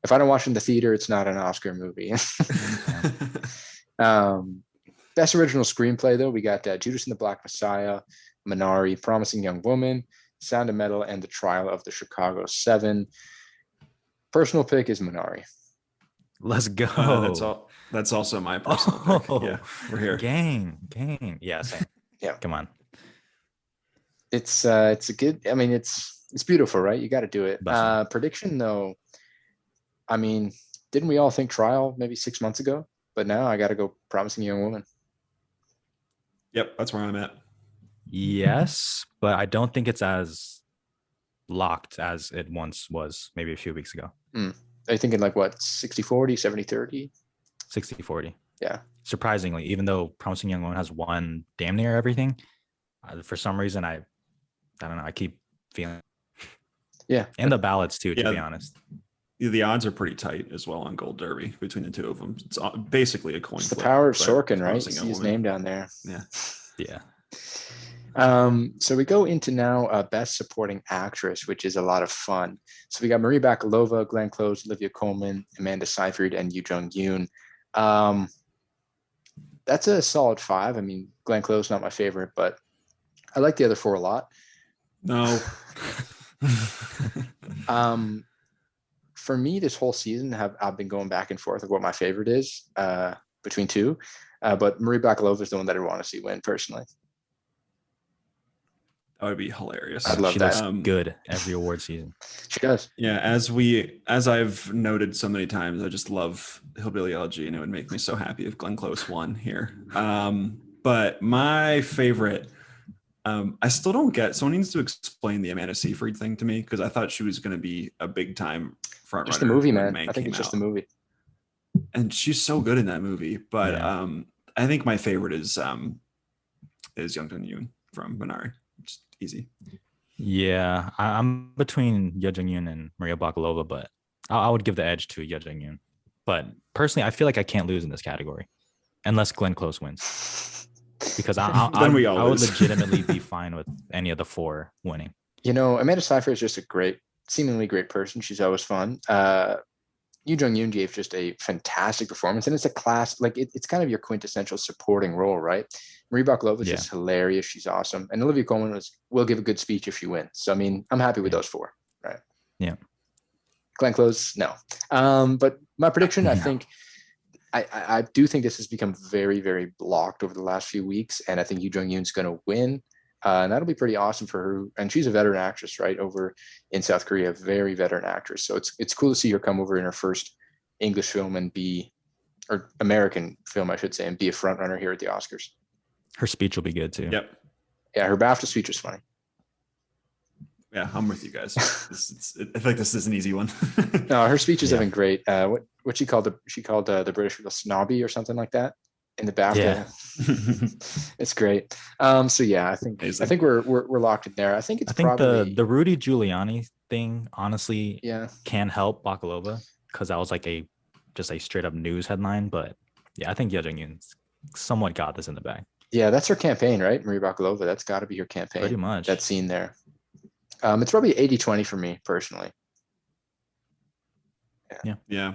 if I don't watch in the theater, it's not an Oscar movie. Best original screenplay, though, we got Judas and the Black Messiah, Minari, Promising Young Woman, Sound of Metal, and The Trial of the Chicago 7. Personal pick is Minari. Let's go. That's also my personal pick. Yeah, we're here. Gang. Yeah, same. Yeah. Come on. It's a good, I mean, it's beautiful, right? You got to do it. Prediction, though, I mean, didn't we all think Trial maybe 6 months ago? But now I got to go Promising Young Woman. Yep, that's where I'm at. Yes, but I don't think it's as locked as it once was maybe a few weeks ago. Are you thinking like what, 60-40, 70-30? 60-40. Yeah. Surprisingly, even though Promising Young Woman has won damn near everything, for some reason, I don't know. I keep feeling. Yeah. And the ballots too, to be honest. The odds are pretty tight as well on Gold Derby between the two of them. It's basically a coin flip. It's the power of Sorkin, right? You see his name down there. Yeah. So we go into now Best Supporting Actress, which is a lot of fun. So we got Marie Bakalova, Glenn Close, Olivia Colman, Amanda Seyfried, and Yoo Jung-yoon. That's a solid 5. I mean, Glenn Close not my favorite, but I like the other 4 a lot. No. For me, this whole season, I've been going back and forth of what my favorite is between 2. But Marie Bakalova is the one that I want to see win personally. That would be hilarious. I'd love she that. Looks good every award season. She does. Yeah, as I've noted so many times, I just love Hillbilly Elegy, and it would make me so happy if Glenn Close won here. But my favorite, I still don't get. Someone needs to explain the Amanda Seyfried thing to me, because I thought she was going to be a big time front runner. Just the movie, man. I think it's just the movie. And she's so good in that movie. But I think my favorite is Young Jung-yoon from Minari. Just easy. Yeah, I'm between Yoo Jung-yoon and Maria Bakalova, but I would give the edge to Yoo Jung-yoon. But personally, I feel like I can't lose in this category unless Glenn Close wins, because I would legitimately be fine with any of the 4 winning. Amanda Seyfried is just a seemingly great person. She's always fun. Yoo Jung-yoon gave just a fantastic performance, and it's a class, like it's kind of your quintessential supporting role, right? Marie Bakalova is just hilarious. She's awesome. And Olivia Colman will give a good speech if she wins. So, I mean, I'm happy with those 4, right? Yeah. Glenn Close, no. But my prediction, I think, I do think this has become very, very blocked over the last few weeks. And I think Yoo Jung-yoon's going to win. And that'll be pretty awesome for her. And she's a veteran actress, right, over in South Korea, very veteran actress. So it's cool to see her come over in her first English film and or American film, I should say, and be a front runner here at the Oscars. Her speech will be good too. Yep. Yeah, her BAFTA speech was funny. Yeah, I'm with you guys. I feel like this is an easy one. No, her speeches have been great. What she called the British people snobby or something like that in the BAFTA. Yeah. It's great. So yeah, I think we're locked in there. I think probably the Rudy Giuliani thing honestly yeah can help Bakalova, because that was like a straight up news headline. But yeah, I think Ye Jung-yoon somewhat got this in the bag. Yeah, that's her campaign, right? Marie Bakalova. That's got to be her campaign. Pretty much. That scene there. It's probably 80-20 for me personally. Yeah.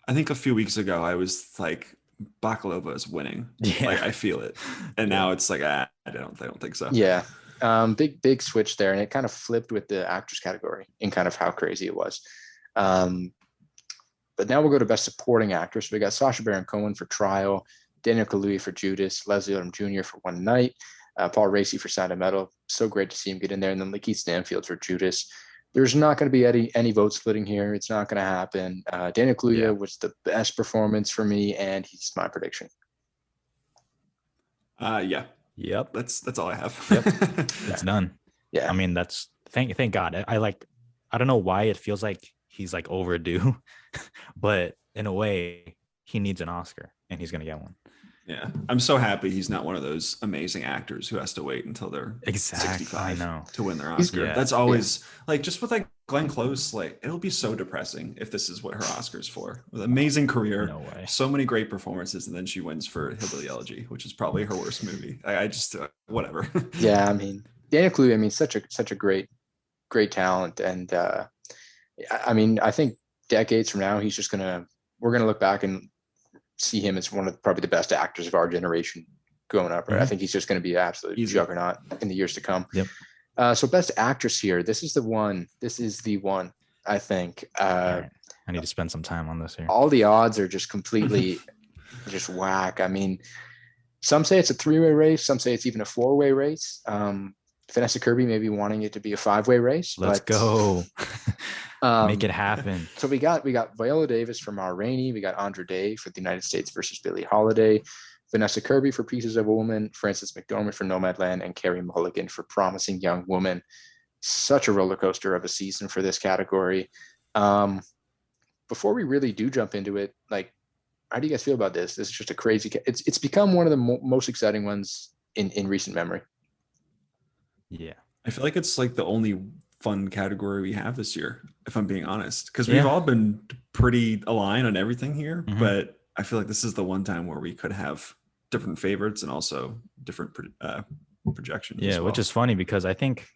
I think a few weeks ago I was like, Bakalova is winning. Yeah. Like I feel it. And now it's like, I don't think so. Yeah. Big switch there. And it kind of flipped with the actress category in kind of how crazy it was. But now we'll go to Best Supporting Actress. We got Sacha Baron Cohen for Trial, Daniel Kaluuya for Judas, Leslie Odom Jr. for One Night, Paul Raci for Sound of Metal. So great to see him get in there. And then Lakeith Stanfield for Judas. There's not going to be any vote splitting here. It's not going to happen. Daniel Kaluuya was the best performance for me, and he's my prediction. Yeah. Yep. That's all I have. Yep. It's done. Yeah. I mean, that's thank God. I don't know why it feels like he's like overdue, but in a way, he needs an Oscar, and he's going to get one. Yeah, I'm so happy he's not one of those amazing actors who has to wait until they're 65 to win their Oscar. That's always like, just with like Glenn Close, like it'll be so depressing if this is what her Oscar's for. With amazing career, No way. So many great performances, and then she wins for Hillbilly Elegy, which is probably her worst movie. I just whatever. Yeah, I mean Daniel Kaluuya, I mean such a great talent, and I mean I think decades from now we're gonna look back and see him as one of probably the best actors of our generation growing up, right? Mm-hmm. I think he's just going to be an absolute juggernaut in the years to come. Yep. So best actress here. This is the one, I think. Right. I need to spend some time on this here. All the odds are just completely just whack. I mean, some say it's a 3-way race. Some say it's even a 4-way race. Vanessa Kirby maybe wanting it to be a 5-way race. Let's go. Make it happen. So we got Viola Davis for Ma Rainey. We got Andra Day for The United States versus Billie Holiday. Vanessa Kirby for Pieces of a Woman. Frances McDormand for Nomadland. And Carey Mulligan for Promising Young Woman. Such a roller coaster of a season for this category. Before we really do jump into it, like, how do you guys feel about this? This is just a crazy. It's become one of the most exciting ones in recent memory. Yeah, I feel like it's like the only fun category we have this year, if I'm being honest, because we've all been pretty aligned on everything here, but I feel like this is the one time where we could have different favorites and also different projections. Yeah, which is funny because I think,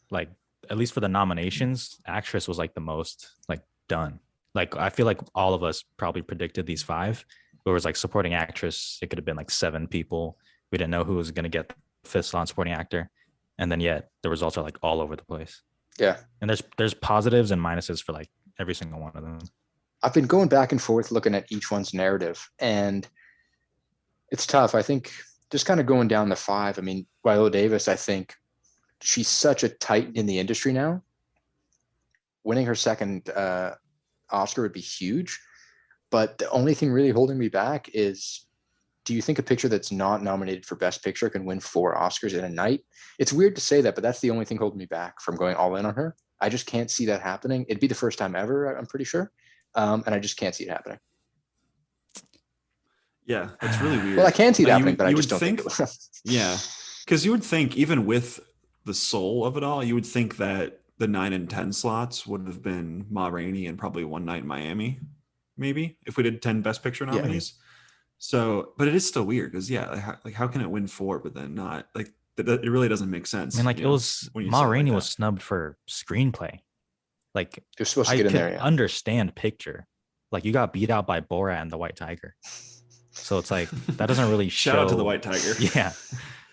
like, at least for the nominations, actress was like the most like done. Like, I feel like all of us probably predicted these 5. It was like supporting actress, it could have been like 7 people. We didn't know who was going to get the 5th slot supporting actor. And then yet the results are like all over the place. Yeah. And there's positives and minuses for like every single one of them. I've been going back and forth looking at each one's narrative, and it's tough. I think just kind of going down the 5. I mean, Viola Davis, I think she's such a titan in the industry now. Winning her 2nd Oscar would be huge. But the only thing really holding me back is, do you think a picture that's not nominated for Best Picture can win 4 Oscars in a night? It's weird to say that, but that's the only thing holding me back from going all in on her. I just can't see that happening. It'd be the first time ever, I'm pretty sure. And I just can't see it happening. Yeah, it's really weird. Well, I can see it happening, but I just don't think it will. Yeah, because you would think, even with the soul of it all, you would think that the 9 and 10 slots would have been Ma Rainey and probably One Night in Miami, maybe, if we did 10 Best Picture nominees. Yeah. So, but it is still weird because like how can it win 4 but then not? Like it really doesn't make sense. I mean, like, it was Ma Rainey was snubbed for screenplay. Like, you're supposed to get in there. Yeah. Understand picture. Like, you got beat out by Borat and The White Tiger. So it's like that doesn't really show. Shout out to The White Tiger. Yeah,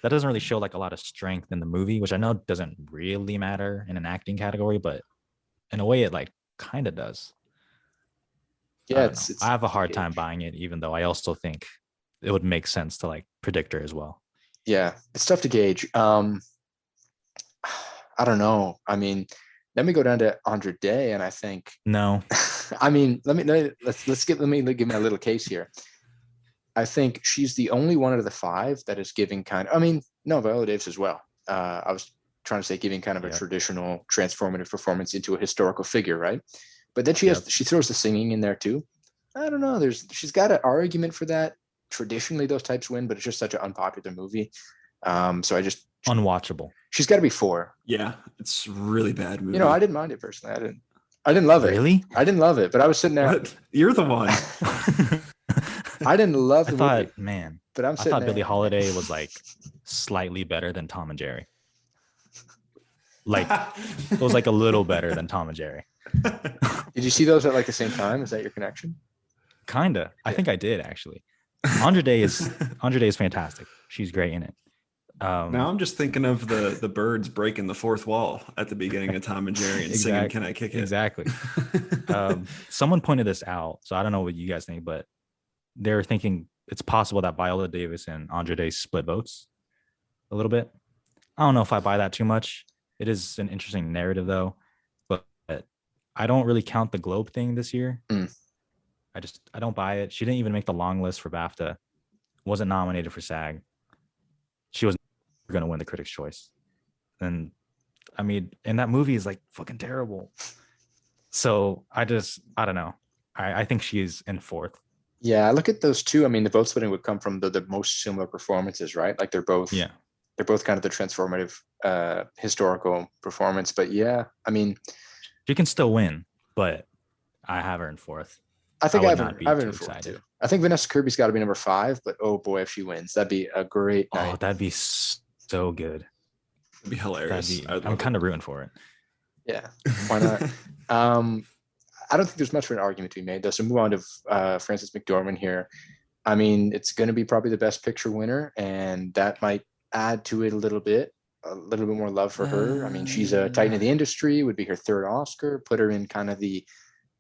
that doesn't really show like a lot of strength in the movie, which I know doesn't really matter in an acting category, but in a way it like kind of does. Yeah, I have a hard time buying it, even though I also think it would make sense to like predict her as well. Yeah, it's tough to gauge. I don't know. I mean, then we go down to Andra Day, and I think, No. I mean, let me give my little case here. I think she's the only one out of the five that is giving kind of, I mean, no, Viola Davis as well. I was trying to say giving kind of a traditional transformative performance into a historical figure, right? But then she throws the singing in there too. I don't know. She's got an argument for that. Traditionally, those types win, but it's just such an unpopular movie. So Unwatchable. She's got to be 4. Yeah, it's a really bad movie. You know, I didn't mind it personally. I didn't love it. Really? I didn't love it, but I was sitting there. What? You're the one. I didn't love the movie. Man, but I thought Billie Holiday was like slightly better than Tom and Jerry. Like it was like a little better than Tom and Jerry. Did you see those at like the same time? Is that your connection? Kinda. I think I did actually. Andra Day is fantastic. She's great in it. Now I'm just thinking of the birds breaking the fourth wall at the beginning of Tom and Jerry and singing "Can I Kick It?" Exactly. Someone pointed this out, so I don't know what you guys think, but they're thinking it's possible that Viola Davis and Andra Day split votes a little bit. I don't know if I buy that too much. It is an interesting narrative though, but I don't really count the Globe thing this year. I don't buy it. She didn't even make the long list for BAFTA. Wasn't nominated for SAG. She was going to win the Critics' Choice. And I mean, and that movie is like fucking terrible. So I don't know. I think she's in 4th. Yeah, I look at those two. I mean, the vote splitting would come from the most similar performances, right? Like they're both kind of the transformative historical performance. But yeah, I mean, she can still win, but I have her in 4th. I think I have her in 4th too. I think Vanessa Kirby's got to be number 5, but oh boy, if she wins, that'd be a great night. Oh, that'd be so good. It'd be hilarious. I'm kind of rooting for it. Yeah, why not? I don't think there's much of an argument to be made, though. So move on to Frances McDormand here. I mean, it's going to be probably the Best Picture winner, and that might add to it a little bit more love for her. I mean, she's a titan of the industry, would be her 3rd Oscar, put her in kind of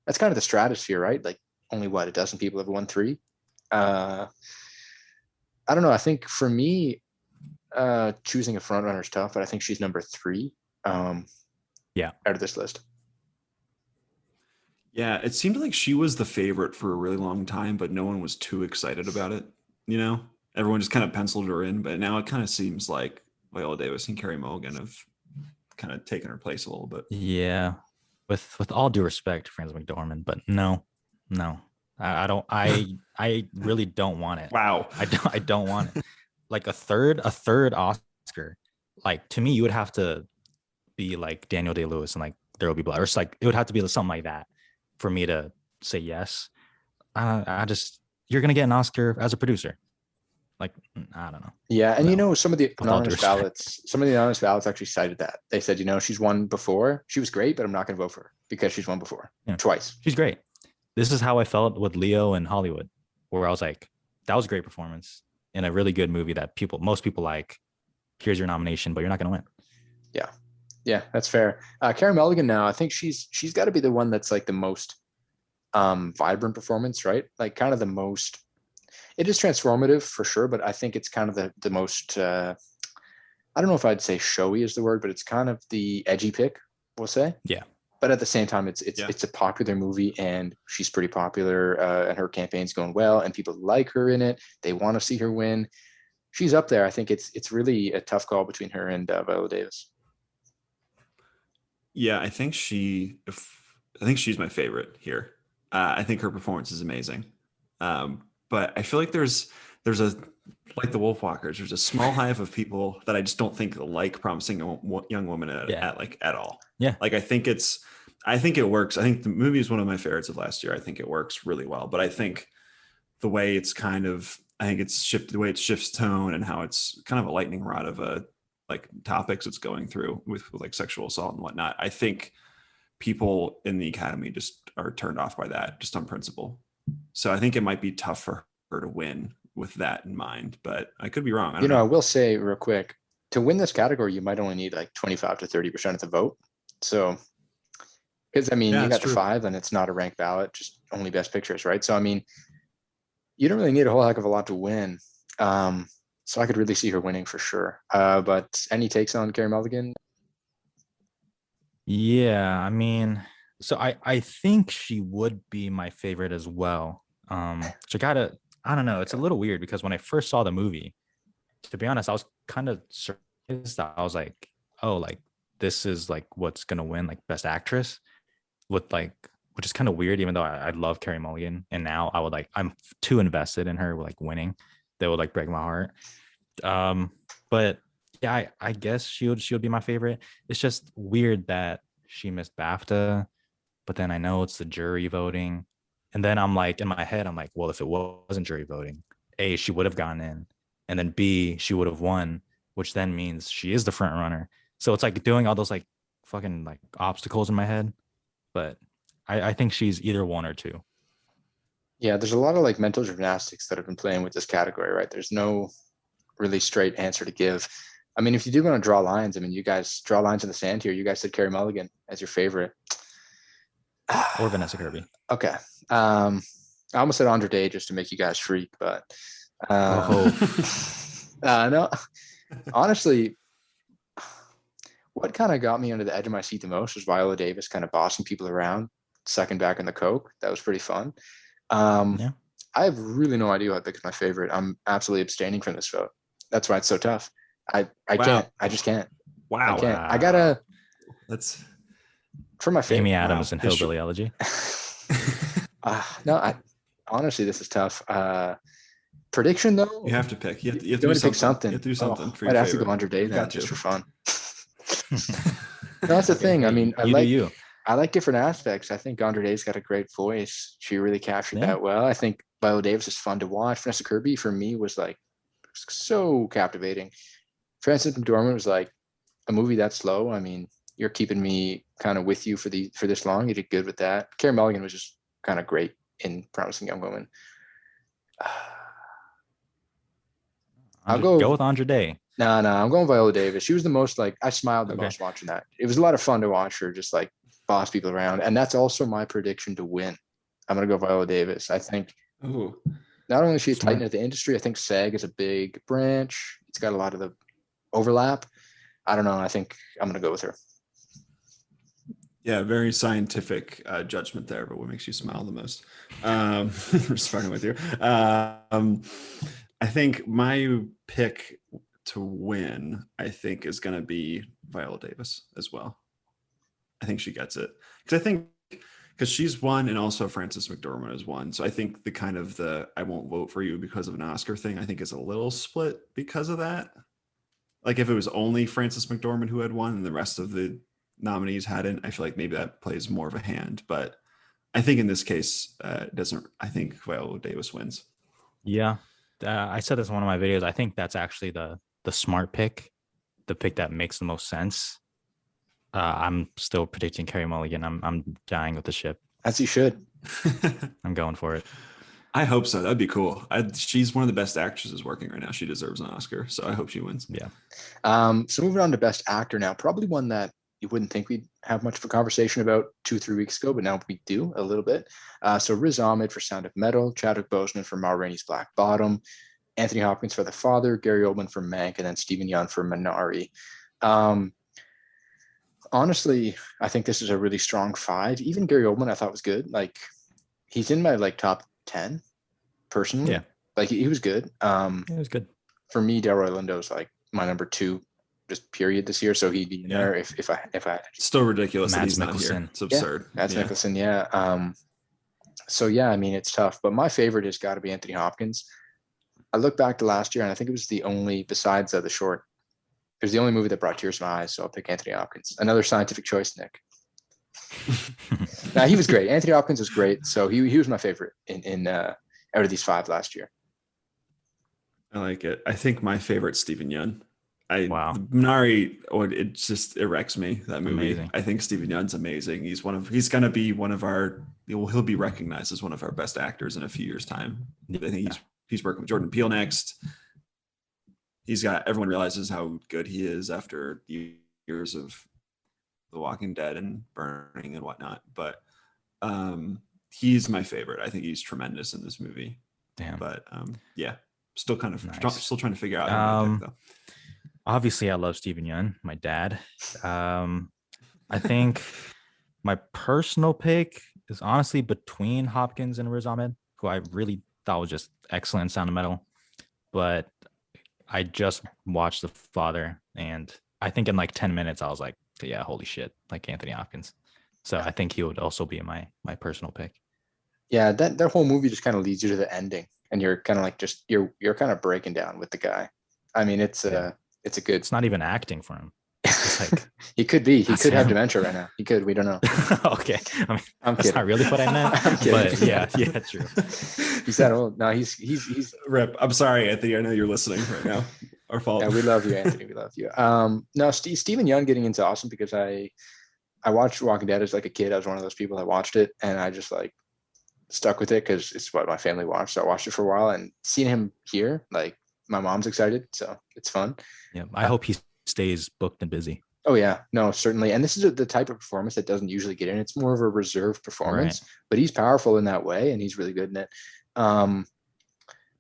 that's kind of the stratosphere, right? Like only a dozen people have won 3. I don't know. I think for me, choosing a front runner is tough, but I think she's number 3 out of this list. Yeah, it seemed like she was the favorite for a really long time, but no one was too excited about it. You know, everyone just kind of penciled her in, but now it kind of seems like Viola Davis and Carey Mulligan have kind of taken her place a little bit. Yeah, with all due respect to Frances McDormand, but no, I don't. I really don't want it. Wow, I don't want it. Like a third Oscar. Like to me, you would have to be like Daniel Day-Lewis and like There Will Be Blood, or it's like it would have to be something like that for me to say yes. You're gonna get an Oscar as a producer. Like, I don't know. Yeah, and you know, some of the anonymous ballots actually cited that. They said, you know, she's won before. She was great, but I'm not gonna vote for her because she's won before twice. She's great. This is how I felt with Leo and Hollywood, where I was like, that was a great performance in a really good movie that most people like. Here's your nomination, but you're not gonna win. Yeah, that's fair. Carey Mulligan now, I think she's got to be the one that's like the most vibrant performance, right? Like kind of the most, it is transformative for sure, but I think it's kind of the most, I don't know if I'd say showy is the word, but it's kind of the edgy pick, we'll say. Yeah. But at the same time, it's a popular movie and she's pretty popular and her campaign's going well and people like her in it. They want to see her win. She's up there. I think it's really a tough call between her and Viola Davis. Yeah, I think she's my favorite here. I think her performance is amazing. But I feel like there's a, like the Wolfwalkers, there's a small hive of people that I just don't think like Promising Young Woman at all. Yeah. Like I think it works. I think the movie is one of my favorites of last year. I think it works really well, but I think the way it's shifted, the way it shifts tone and how it's kind of a lightning rod of like topics it's going through with like sexual assault and whatnot. I think people in the Academy just are turned off by that just on principle. So I think it might be tough for her to win with that in mind, but I could be wrong. I don't know. I will say real quick, to win this category, you might only need like 25 to 30% of the vote. So, because I mean, you got the 5 and it's not a ranked ballot, just only Best Pictures, right? So, I mean, you don't really need a whole heck of a lot to win. So I could really see her winning for sure. But any takes on Carey Mulligan? Yeah, I mean, so I think she would be my favorite as well. So I don't know, it's a little weird because when I first saw the movie, to be honest, I was kind of surprised. I was like, oh, like this is like what's gonna win like best actress with like, which is kind of weird, even though I love Carrie Mulligan, and now I'm too invested in her like winning. That would like break my heart. Um, but yeah, I guess she would be my favorite. It's just weird that she missed BAFTA, but then I know it's the jury voting. And then I'm like, in my head, I'm like, well, if it wasn't jury voting, A, she would have gone in. And then B, she would have won, which then means she is the front runner. So it's like doing all those like fucking like obstacles in my head. But I think she's either one or two. Yeah, there's a lot of like mental gymnastics that have been playing with this category, right? There's no really straight answer to give. I mean, if you do want to draw lines, I mean, you guys draw lines in the sand here. You guys said Carrie Mulligan as your favorite. Or Vanessa Kirby. Okay. I almost said Andre Day just to make you guys freak, but Oh, no. Honestly, what kind of got me under the edge of my seat the most was Viola Davis kind of bossing people around, sucking back in the coke. That was pretty fun. yeah. I have really no idea who I pick as my favorite. I'm absolutely abstaining from this vote. That's why it's so tough. I Wow. can't. I just can't. Wow. I can't. I gotta That's for my favorite. Amy Adams and History. Hillbilly Elegy. No, honestly, this is tough. Prediction though, you have to pick. You have to you do want to pick something. something. You have to do something for your I'd have to favorite. go Andre Day You then, got just to. for fun. No, that's the thing. I mean, You do you. I like different aspects. I think Andre Day's got a great voice. She really captured Yeah. that well. I think Viola Davis is fun to watch. Vanessa Kirby for me was like so captivating. Frances McDormand was like a movie that slow. I mean, you're keeping me kind of with you for this long. You did good with that. Carey Mulligan was just kind of great in Promising Young Woman. I'll Go go. with Andre Day. Nah, I'm going Viola Davis. She was the most like I smiled the Okay. most watching that. It was a lot of fun to watch her just like boss people around, and that's also my prediction to win. I'm gonna go Viola Davis. I think Ooh. not only is she a Smart. titan of the industry, I think SAG is a big branch. It's got a lot of the overlap. I don't know. I think I'm gonna go with her. Yeah, very scientific judgment there, but what makes you smile the most? Just fucking with you. I think my pick to win, I think, is going to be Viola Davis as well. I think she gets it because she's won, and also Frances McDormand has won. So I think the kind of the I won't vote for you because of an Oscar thing, I think is a little split because of that. Like if it was only Frances McDormand who had won and the rest of the nominees hadn't, I feel like maybe that plays more of a hand. But I think in this case, it doesn't. I think Viola Davis wins. Yeah. I said this in one of my videos. I think that's actually the smart pick, the pick that makes the most sense. I'm still predicting Carey Mulligan. I'm dying with the ship. As you should. I'm going for it. I hope so. That'd be cool. She's one of the best actresses working right now. She deserves an Oscar, so I hope she wins. Yeah. So moving on to Best Actor now, probably one that you wouldn't think we'd have much of a conversation about 2-3 weeks ago, but now we do a little bit. So Riz Ahmed for Sound of Metal, Chadwick Boseman for Ma Rainey's Black Bottom, Anthony Hopkins for The Father, Gary Oldman for Mank, and then Stephen Yeun for Minari. Honestly, I think this is a really strong 5. Even Gary Oldman I thought was good. Like he's in my like top 10 personally. Yeah. Like he was good. It was good. For me, Delroy Lindo's like my number 2 just period this year. So he'd be in there if I still ridiculous that Mads he's not here. Mikkelsen. It's absurd. That's Nicholson, yeah. So yeah, I mean it's tough, but my favorite has got to be Anthony Hopkins. I look back to last year and I think it was the only, besides The Short, it was the only movie that brought tears to my eyes. So I'll pick Anthony Hopkins. Another scientific choice, Nick. He was great. Anthony Hopkins was great. So he was my favorite in out of these 5 last year. I like it. I think my favorite's Stephen Yeun. Wow. Minari, it wrecks me, that movie. Amazing. I think Stephen Yeun's amazing. He's gonna be one of our, he'll be recognized as one of our best actors in a few years' time. I think he's working with Jordan Peele next. Everyone realizes how good he is after years of The Walking Dead and Burning and whatnot. But he's my favorite. I think he's tremendous in this movie. Damn. But yeah, still kind of Nice. still trying to figure out. Obviously, I love Stephen Yeun, my dad. I think my personal pick is honestly between Hopkins and Riz Ahmed, who I really thought was just excellent in Sound of Metal. But I just watched The Father, and I think in like 10 minutes, I was like, yeah, holy shit, like Anthony Hopkins. So I think he would also be my personal pick. Yeah, that whole movie just kind of leads you to the ending, and you're kind of like just you're kind of breaking down with the guy. I mean, Yeah. it's a good. It's not even acting for him. It's just like He could be. He that's could have him. dementia right now. He could. We don't know. Okay. I mean, I'm that's kidding. not really what I meant. I'm kidding. But yeah, true. He's that old. No, he's. Rip. I'm sorry, Anthony. I know you're listening right now. Our fault. Yeah, we love you, Anthony. We love you. No, Stephen Young getting into awesome because I watched Walking Dead as like a kid. I was one of those people that watched it, and I just like stuck with it because it's what my family watched. So I watched it for a while, and seeing him here, like my mom's excited, so it's fun. Yeah, I hope he stays booked and busy. Oh yeah, no, certainly. And this is the type of performance that doesn't usually get in. It's more of a reserved performance, Right. but he's powerful in that way, and he's really good in it. Um,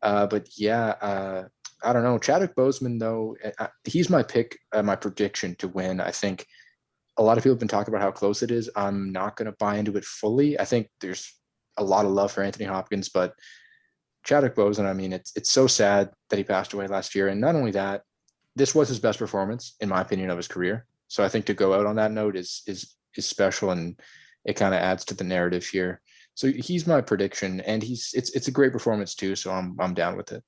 but yeah, I don't know. Chadwick Boseman, though, he's my pick, my prediction to win. I think a lot of people have been talking about how close it is. I'm not going to buy into it fully. I think there's a lot of love for Anthony Hopkins, but Chadwick Boseman, I mean, it's so sad that he passed away last year. And not only that, this was his best performance, in my opinion, of his career. So I think to go out on that note is special, and it kind of adds to the narrative here. So he's my prediction, and it's a great performance too. So I'm down with it.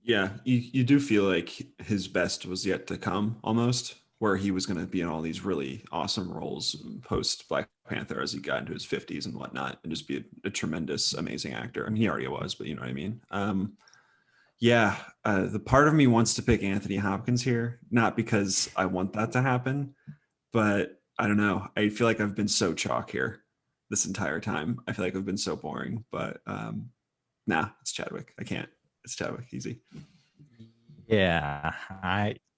Yeah, you do feel like his best was yet to come, almost, where he was going to be in all these really awesome roles post Black Panther as he got into his 50s and whatnot, and just be a tremendous, amazing actor. I mean, he already was, but you know what I mean. Yeah, the part of me wants to pick Anthony Hopkins here, not because I want that to happen, but I don't know. I feel like I've been so chalk here this entire time. I feel like I've been so boring, but nah, it's Chadwick. I can't. It's Chadwick. Easy. Yeah,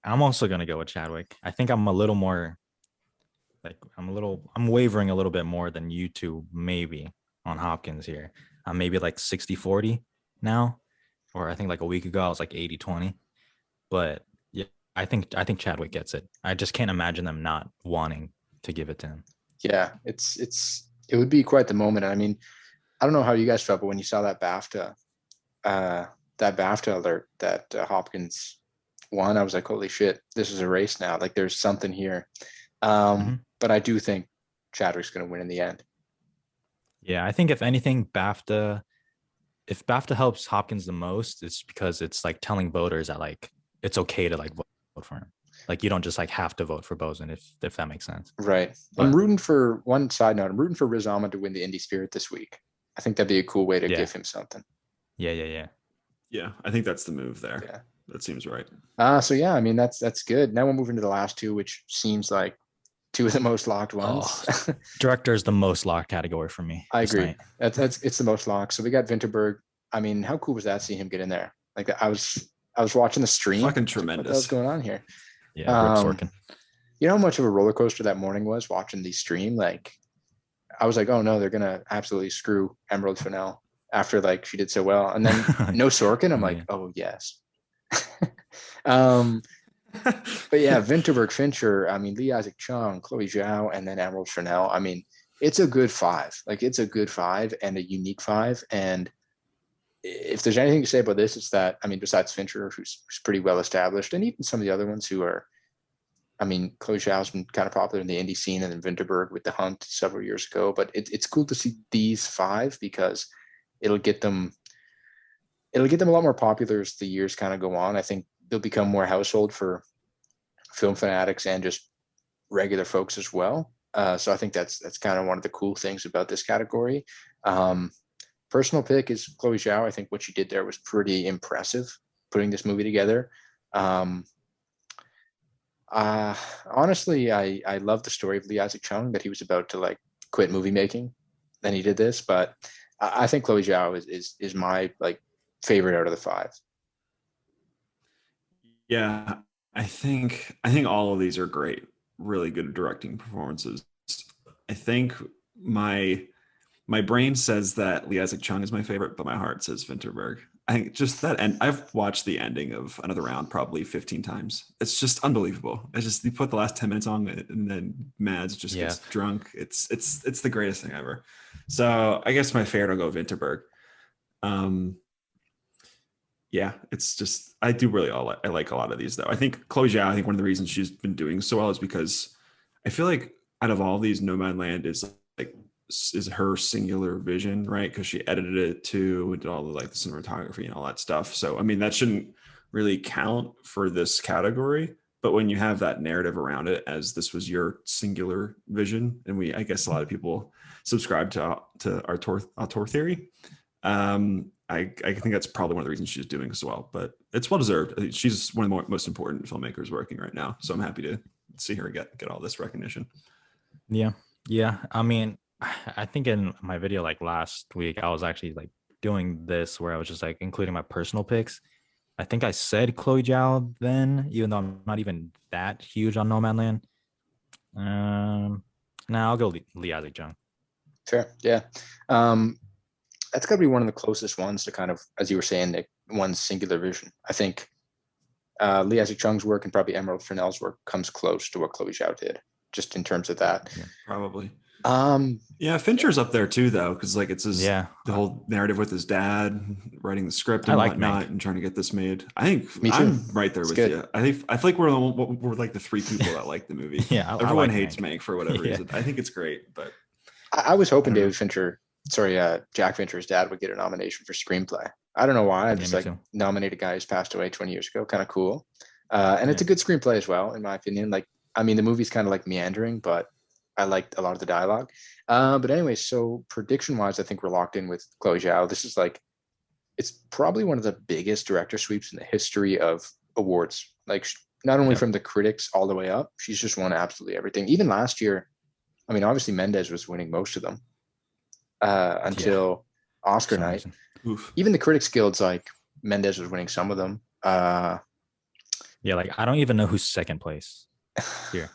I'm also gonna go with Chadwick. I think I'm a little more like I'm wavering a little bit more than you two maybe on Hopkins here. I'm maybe like 60-40 now, or I think like a week ago I was like 80-20. But yeah, I think Chadwick gets it. I just can't imagine them not wanting to give it to him. Yeah, it would be quite the moment. I mean, I don't know how you guys felt, but when you saw uh, that BAFTA alert that Hopkins won, I was like, holy shit, this is a race now. Like, there's something here. Mhm. But I do think Chadwick's going to win in the end. Yeah, I think if anything, if BAFTA helps Hopkins the most, it's because it's like telling voters that like it's okay to like vote for him. Like you don't just like have to vote for Bosen if that makes sense. Right. I'm But rooting for one side note. I'm rooting for Riz Ahmed to win the Indie Spirit this week. I think that'd be a cool way to yeah, give him something. yeah. Yeah, I think that's the move there. Yeah. That seems right. So yeah, I mean that's good. Now we'll move into the last two, which seems like two of the most locked Oh, ones. director is the most locked category for me I this agree. night. That's it's the most locked. So we got Vinterberg. I mean, how cool was that seeing him get in there? Like I was watching the stream. Fucking I was like, what the hell's tremendous. going on here? Yeah, Rip Um, Sorkin. you know how much of a roller coaster that morning was watching the stream? Like I was like, oh no, they're gonna absolutely screw Emerald Fennell after like she did so well. And then no Sorkin. I'm Oh, like, yeah. oh yes. um, but yeah, Vinterberg, Fincher, I mean, Lee Isaac Chung, Chloe Zhao, and then Emerald Fennell. I mean, it's a good five. Like it's a good five and a unique five. And if there's anything to say about this, it's that, I mean, besides Fincher, who's pretty well established, and even some of the other ones who are, I mean, Chloe Zhao's been kind of popular in the indie scene, and then Vinterberg with The Hunt several years ago. But it's cool to see these five because it'll get them it'll get them a lot more popular as the years kind of go on. I think they'll become more household for film fanatics and just regular folks as well. So I think that's kind of one of the cool things about this category. Um, Personal pick is Chloe Zhao. I think what she did there was pretty impressive, putting this movie together. Um, Honestly, I love the story of Lee Isaac Chung, that he was about to like quit movie making, then he did this. But I think Chloe Zhao is my like favorite out of the five. Yeah, I think all of these are great, really good directing performances. I think my my brain says that Lee Isaac Chung is my favorite, but my heart says Vinterberg. I think just that, and I've watched the ending of Another Round probably 15 times. It's just unbelievable. It's just, you put the last 10 minutes on and then Mads just gets drunk. It's the greatest thing ever. So I guess my favorite will go Vinterberg. Yeah, it's just, I like a lot of these though. I think Chloe Zhao, I think one of the reasons she's been doing so well is because I feel like out of all these, Nomadland is her singular vision, right? Because she edited it too and did all the like the cinematography and all that stuff. So I mean, that shouldn't really count for this category. But when you have that narrative around it, as this was your singular vision, and I guess a lot of people subscribe to auteur theory. I think that's probably one of the reasons she's doing as well. But it's well deserved. I think she's one of the most important filmmakers working right now. So I'm happy to see her get all this recognition. Yeah. I mean, I think in my video like last week, I was actually like doing this where I was just like including my personal picks. I think I said Chloe Zhao then, even though I'm not even that huge on Nomadland. Now I'll go Lee Isaac Chung. Fair, yeah. That's got to be one of the closest ones to kind of, as you were saying, Nick, one singular vision. I think Lee Isaac Chung's work and probably Emerald Fennell's work comes close to what Chloe Zhao did, just in terms of that. Yeah, probably. Yeah, Fincher's up there too, though, because like it's the whole narrative with his dad writing the script and whatnot, and trying to get this made. I think I'm right there with you. I feel like we're like the three people that like the movie. Yeah, everyone hates Mank for whatever reason. I think it's great, but I was hoping Jack Fincher's dad would get a nomination for screenplay. I don't know why. I just nominate a guy who's passed away 20 years ago. Kind of cool. And it's a good screenplay as well, in my opinion. Like, I mean, the movie's kind of like meandering, but I liked a lot of the dialogue. But anyway, so prediction-wise, I think we're locked in with Chloe Zhao. This is like, it's probably one of the biggest director sweeps in the history of awards. Like, not only from the critics all the way up, she's just won absolutely everything. Even last year, I mean, obviously Mendes was winning most of them until Oscar night. Oof. Even the Critics Guild's like, Mendes was winning some of them. Like, I don't even know who's second place here.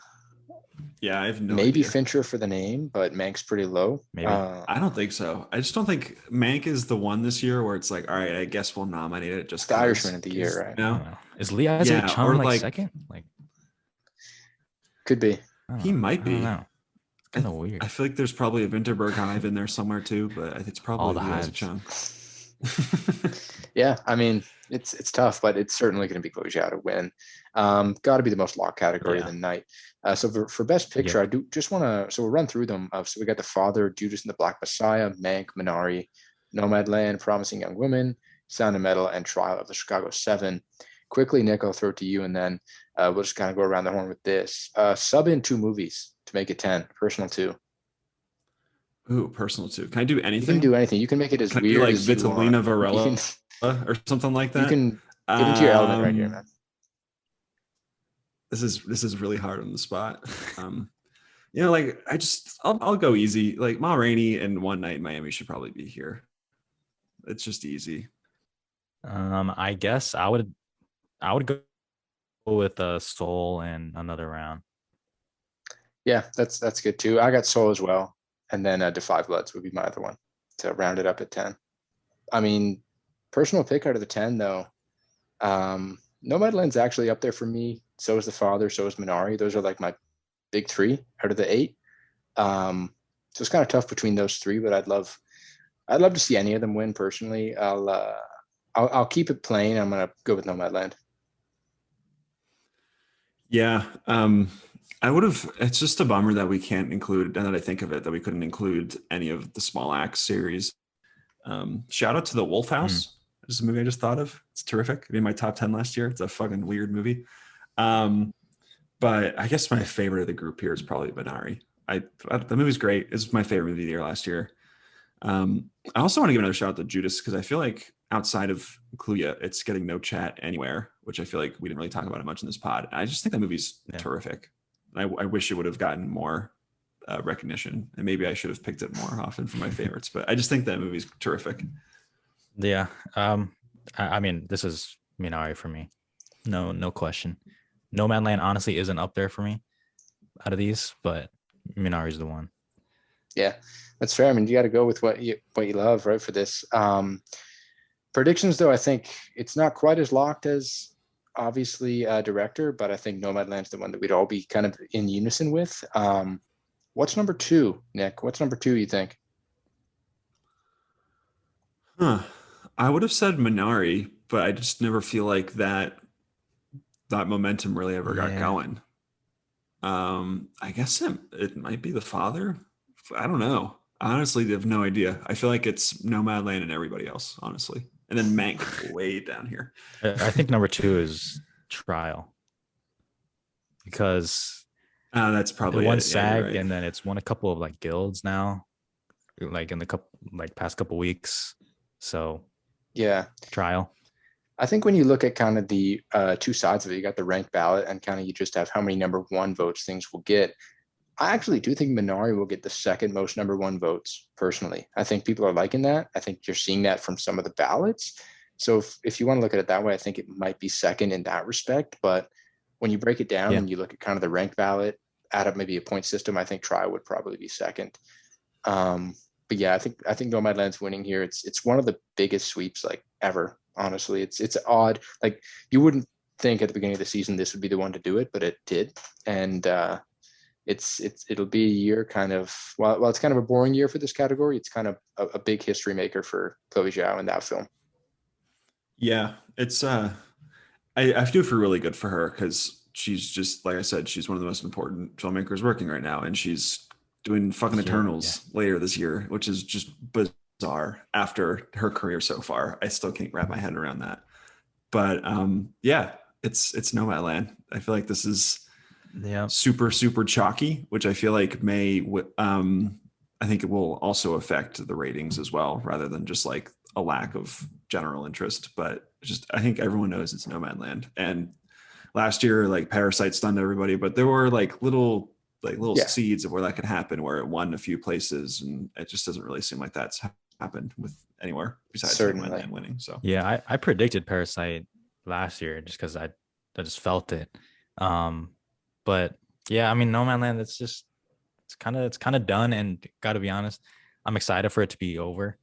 Yeah, I have no Maybe idea. Fincher for the name, but Mank's pretty low. Maybe. I don't think so. I just don't think Mank is the one this year where it's like, all right, I guess we'll nominate it. Just the Irishman of the year, right? No, is Lee Isaac Chung like second? Like, could be. He might be. It's kind of weird. I feel like there's probably a Vinterberg hive in there somewhere too, but it's probably Lee Isaac Chung. Yeah, I mean, it's tough, but it's certainly going to be Chloe Zhao to win. Got to be the most locked category of the night. So for Best Picture, I do just want to, so we'll run through them. So we got The Father, Judas and the Black Messiah, Mank, Minari, Nomadland, Promising Young Woman, Sound of Metal, and Trial of the Chicago 7. Quickly, Nick, I'll throw it to you, and then we'll just kind of go around the horn with this. Sub in 2 movies to make it 10, personal 2. Ooh, personal 2. Can I do anything? You can do anything. You can make it as weird like as you want. Vitalina Varela or something like that. You can get into your element right here, man. This is really hard on the spot. Like I'll go easy. Like Ma Rainey and One Night in Miami should probably be here. It's just easy. I guess I would go with Soul and Another Round. Yeah, that's good too. I got Soul as well. And then The Five Bloods would be my other one to round it up at 10. I mean, personal pick out of the 10, though. Nomadland's actually up there for me. So is The Father. So is Minari. Those are like my big 3 out of the 8. So it's kind of tough between those 3, but I'd love to see any of them win personally. I'll keep it plain. I'm gonna go with Nomadland. Yeah. I would have. It's just a bummer that we can't include, and that I think of it, that we couldn't include any of the Small Axe series. Shout out to The Wolf House. This is a movie I just thought of. It's terrific. It made my top 10 last year. It's a fucking weird movie. But I guess my favorite of the group here is probably Minari. The movie's great. It's my favorite movie of the year last year. I also want to give another shout out to Judas, because I feel like outside of Kluya, it's getting no chat anywhere, which I feel like we didn't really talk about it much in this pod. I just think that movie's terrific. I wish it would have gotten more recognition, and maybe I should have picked it more often for my favorites, but I just think that movie's terrific. Yeah. I mean, this is Minari for me. No question. Nomadland honestly isn't up there for me out of these, but Minari's the one. Yeah, that's fair. I mean, you got to go with what you love, right? For this. Predictions, though, I think it's not quite as locked as obviously director, but I think Nomadland's the one that we'd all be kind of in unison with. What's number two, Nick? What's number two, you think? Huh. I would have said Minari, but I just never feel like that momentum really ever got Yeah. going. I guess it might be The Father. I don't know. I honestly have no idea. I feel like it's Nomadland and everybody else, honestly. And then Mank way down here. I think number two is Trial, because That's it probably won it. Yeah, you're SAG right. and then it's won a couple of like guilds now, like in the past couple weeks. So Yeah. Trial. I think when you look at kind of the two sides of it, you got the ranked ballot and kind of you just have how many number one votes things will get. I actually do think Minari will get the second most number one votes, personally. I think people are liking that. I think you're seeing that from some of the ballots. So if you want to look at it that way, I think it might be second in that respect. But when you break it down and you look at kind of the ranked ballot, add up maybe a point system, I think Trial would probably be second. But yeah, I think Nomadland's winning here. It's one of the biggest sweeps like ever. Honestly, it's odd. Like you wouldn't think at the beginning of the season this would be the one to do it, but it did. And it'll be a year kind of well, it's kind of a boring year for this category. It's kind of a big history maker for Chloe Zhao in that film. Yeah, it's I do feel really good for her because she's just like I said, she's one of the most important filmmakers working right now, and she's doing fucking Eternals later this year, which is just bizarre after her career so far. I still can't wrap my head around that. But yeah, it's Nomadland. I feel like this is super super chalky, which I feel like may I think it will also affect the ratings as well, rather than just like a lack of general interest. But just I think everyone knows it's Nomadland. And last year, like Parasite stunned everybody, but there were like little seeds of where that could happen, where it won a few places, and it just doesn't really seem like that's happened with anywhere besides Nomadland winning. So yeah, I predicted Parasite last year just because I just felt it. But yeah, I mean Nomadland, it's kind of done, and got to be honest, I'm excited for it to be over.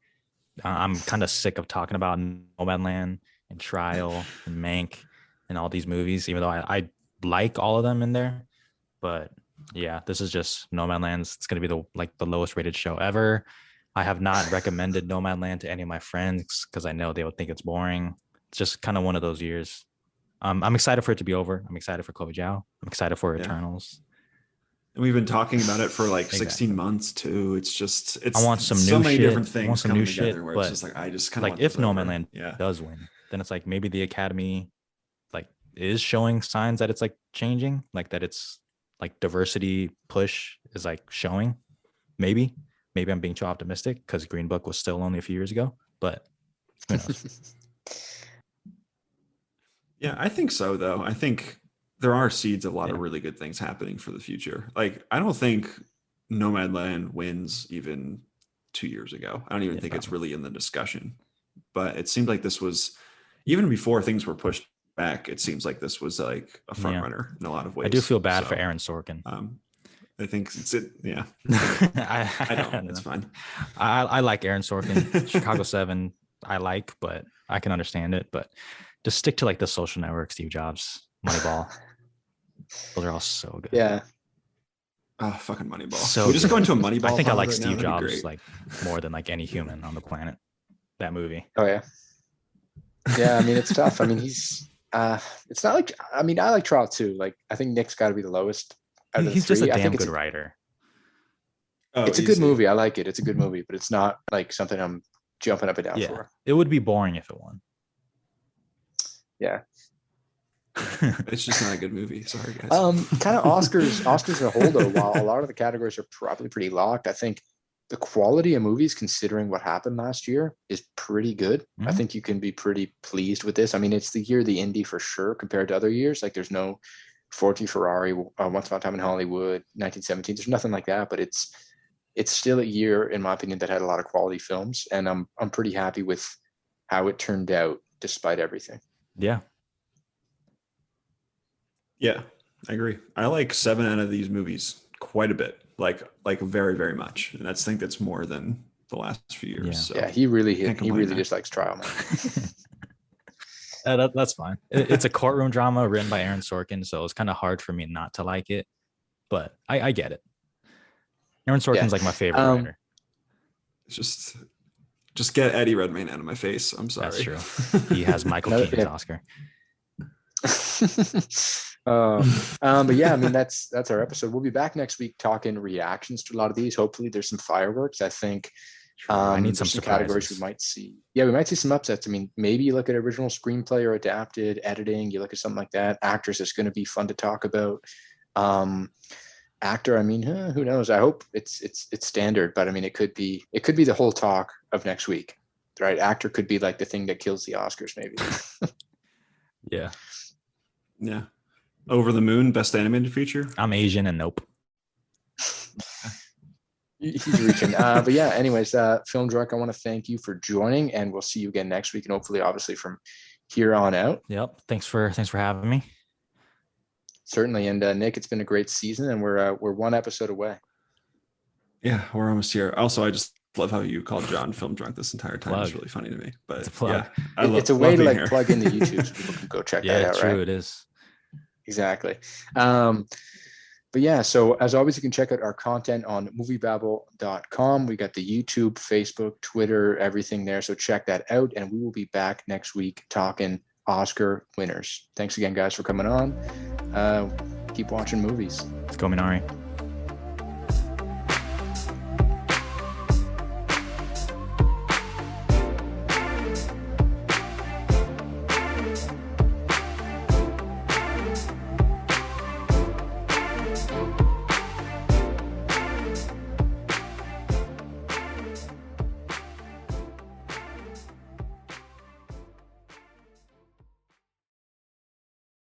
I'm kind of sick of talking about Nomadland and Trial and Mank and all these movies, even though I like all of them in there. But yeah, this is just Nomadland's. It's gonna be the lowest rated show ever. I have not recommended Nomadland to any of my friends because I know they would think it's boring. It's just kind of one of those years. I'm excited for it to be over. I'm excited for Chloe Zhao. I'm excited for Eternals. And we've been talking about it for like 16 months too. It's I want some so new many shit. different things I want some coming new together shit, where but it's just like I just kind of like if Nomadland does win, then it's like maybe the Academy like is showing signs that it's like changing, like that it's like diversity push is like showing. Maybe I'm being too optimistic because Green Book was still only a few years ago, but who knows? Yeah, I think so though. I think there are seeds of a lot of really good things happening for the future. Like I don't think Nomadland wins even 2 years ago. I don't even think it's really in the discussion. But it seemed like this was even before things were pushed back. It seems like this was like a front runner in a lot of ways. I do feel bad for Aaron Sorkin. I think it's it. Yeah, I don't. It's fine. I like Aaron Sorkin. Chicago 7. I like, but I can understand it. But just stick to like The Social Network, Steve Jobs, Moneyball. Those are all so good. Yeah. Oh, fucking Moneyball. So can we just go into a Moneyball? I think I like Steve Jobs like more than like any human on the planet. That movie. Oh yeah. Yeah, I mean it's tough. I mean he's it's not like I mean I like Trial too. Like I think Nick's got to be the lowest out of the He's three. just a damn good writer. Oh, it's a good movie. I like it. It's a good movie, but it's not like something I'm jumping up and down for. It would be boring if it won. Yeah. It's just not a good movie. Sorry, guys. Kind of Oscars as a whole though, while a lot of the categories are probably pretty locked, I think the quality of movies, considering what happened last year, is pretty good. I think you can be pretty pleased with this. I mean, it's the year of the indie for sure compared to other years. Like there's no Forty Ferrari, Once Upon a Time in Hollywood, 1917. There's nothing like that, but it's still a year, in my opinion, that had a lot of quality films, and I'm pretty happy with how it turned out despite everything. Yeah. Yeah, I agree. I like 7 out of these movies quite a bit. like very, very much. And I think that's more than the last few years. Yeah. So Yeah, he really there. just likes trial, man. That's fine. It's a courtroom drama written by Aaron Sorkin, so it's kind of hard for me not to like it. But I get it. Aaron Sorkin's like my favorite writer. Just get Eddie Redmayne out of my face. I'm sorry. That's true. He has Michael Keaton's Oscar. But yeah, I mean that's our episode. We'll be back next week talking reactions to a lot of these. Hopefully there's some fireworks. I think I need some categories we might see. Yeah, we might see some upsets. I mean, maybe you look at original screenplay or adapted editing, you look at something like that. Actors is going to be fun to talk about. Actor, I mean, who knows? I hope it's standard, but I mean, it could be the whole talk of next week, right? Actor could be like the thing that kills the Oscars, maybe. Yeah. Over the Moon, best animated feature. I'm Asian and nope. He's reaching. But yeah, anyways, Film Drunk, I want to thank you for joining, and we'll see you again next week, and hopefully, obviously, from here on out. Yep. Thanks for having me. Certainly. And Nick, it's been a great season, and we're one episode away. Yeah, we're almost here. Also, I just love how you called John Film Drunk this entire time. Plug. It's really funny to me. But it's a plug. Yeah, it's a way to like here. plug in the YouTube so people can go check that out. True, right? It is. Exactly. But yeah, so as always, you can check out our content on MovieBabble.com. We got the YouTube, Facebook, Twitter, everything there. So check that out. And we will be back next week talking Oscar winners. Thanks again, guys, for coming on. Keep watching movies. Let's go, Minari.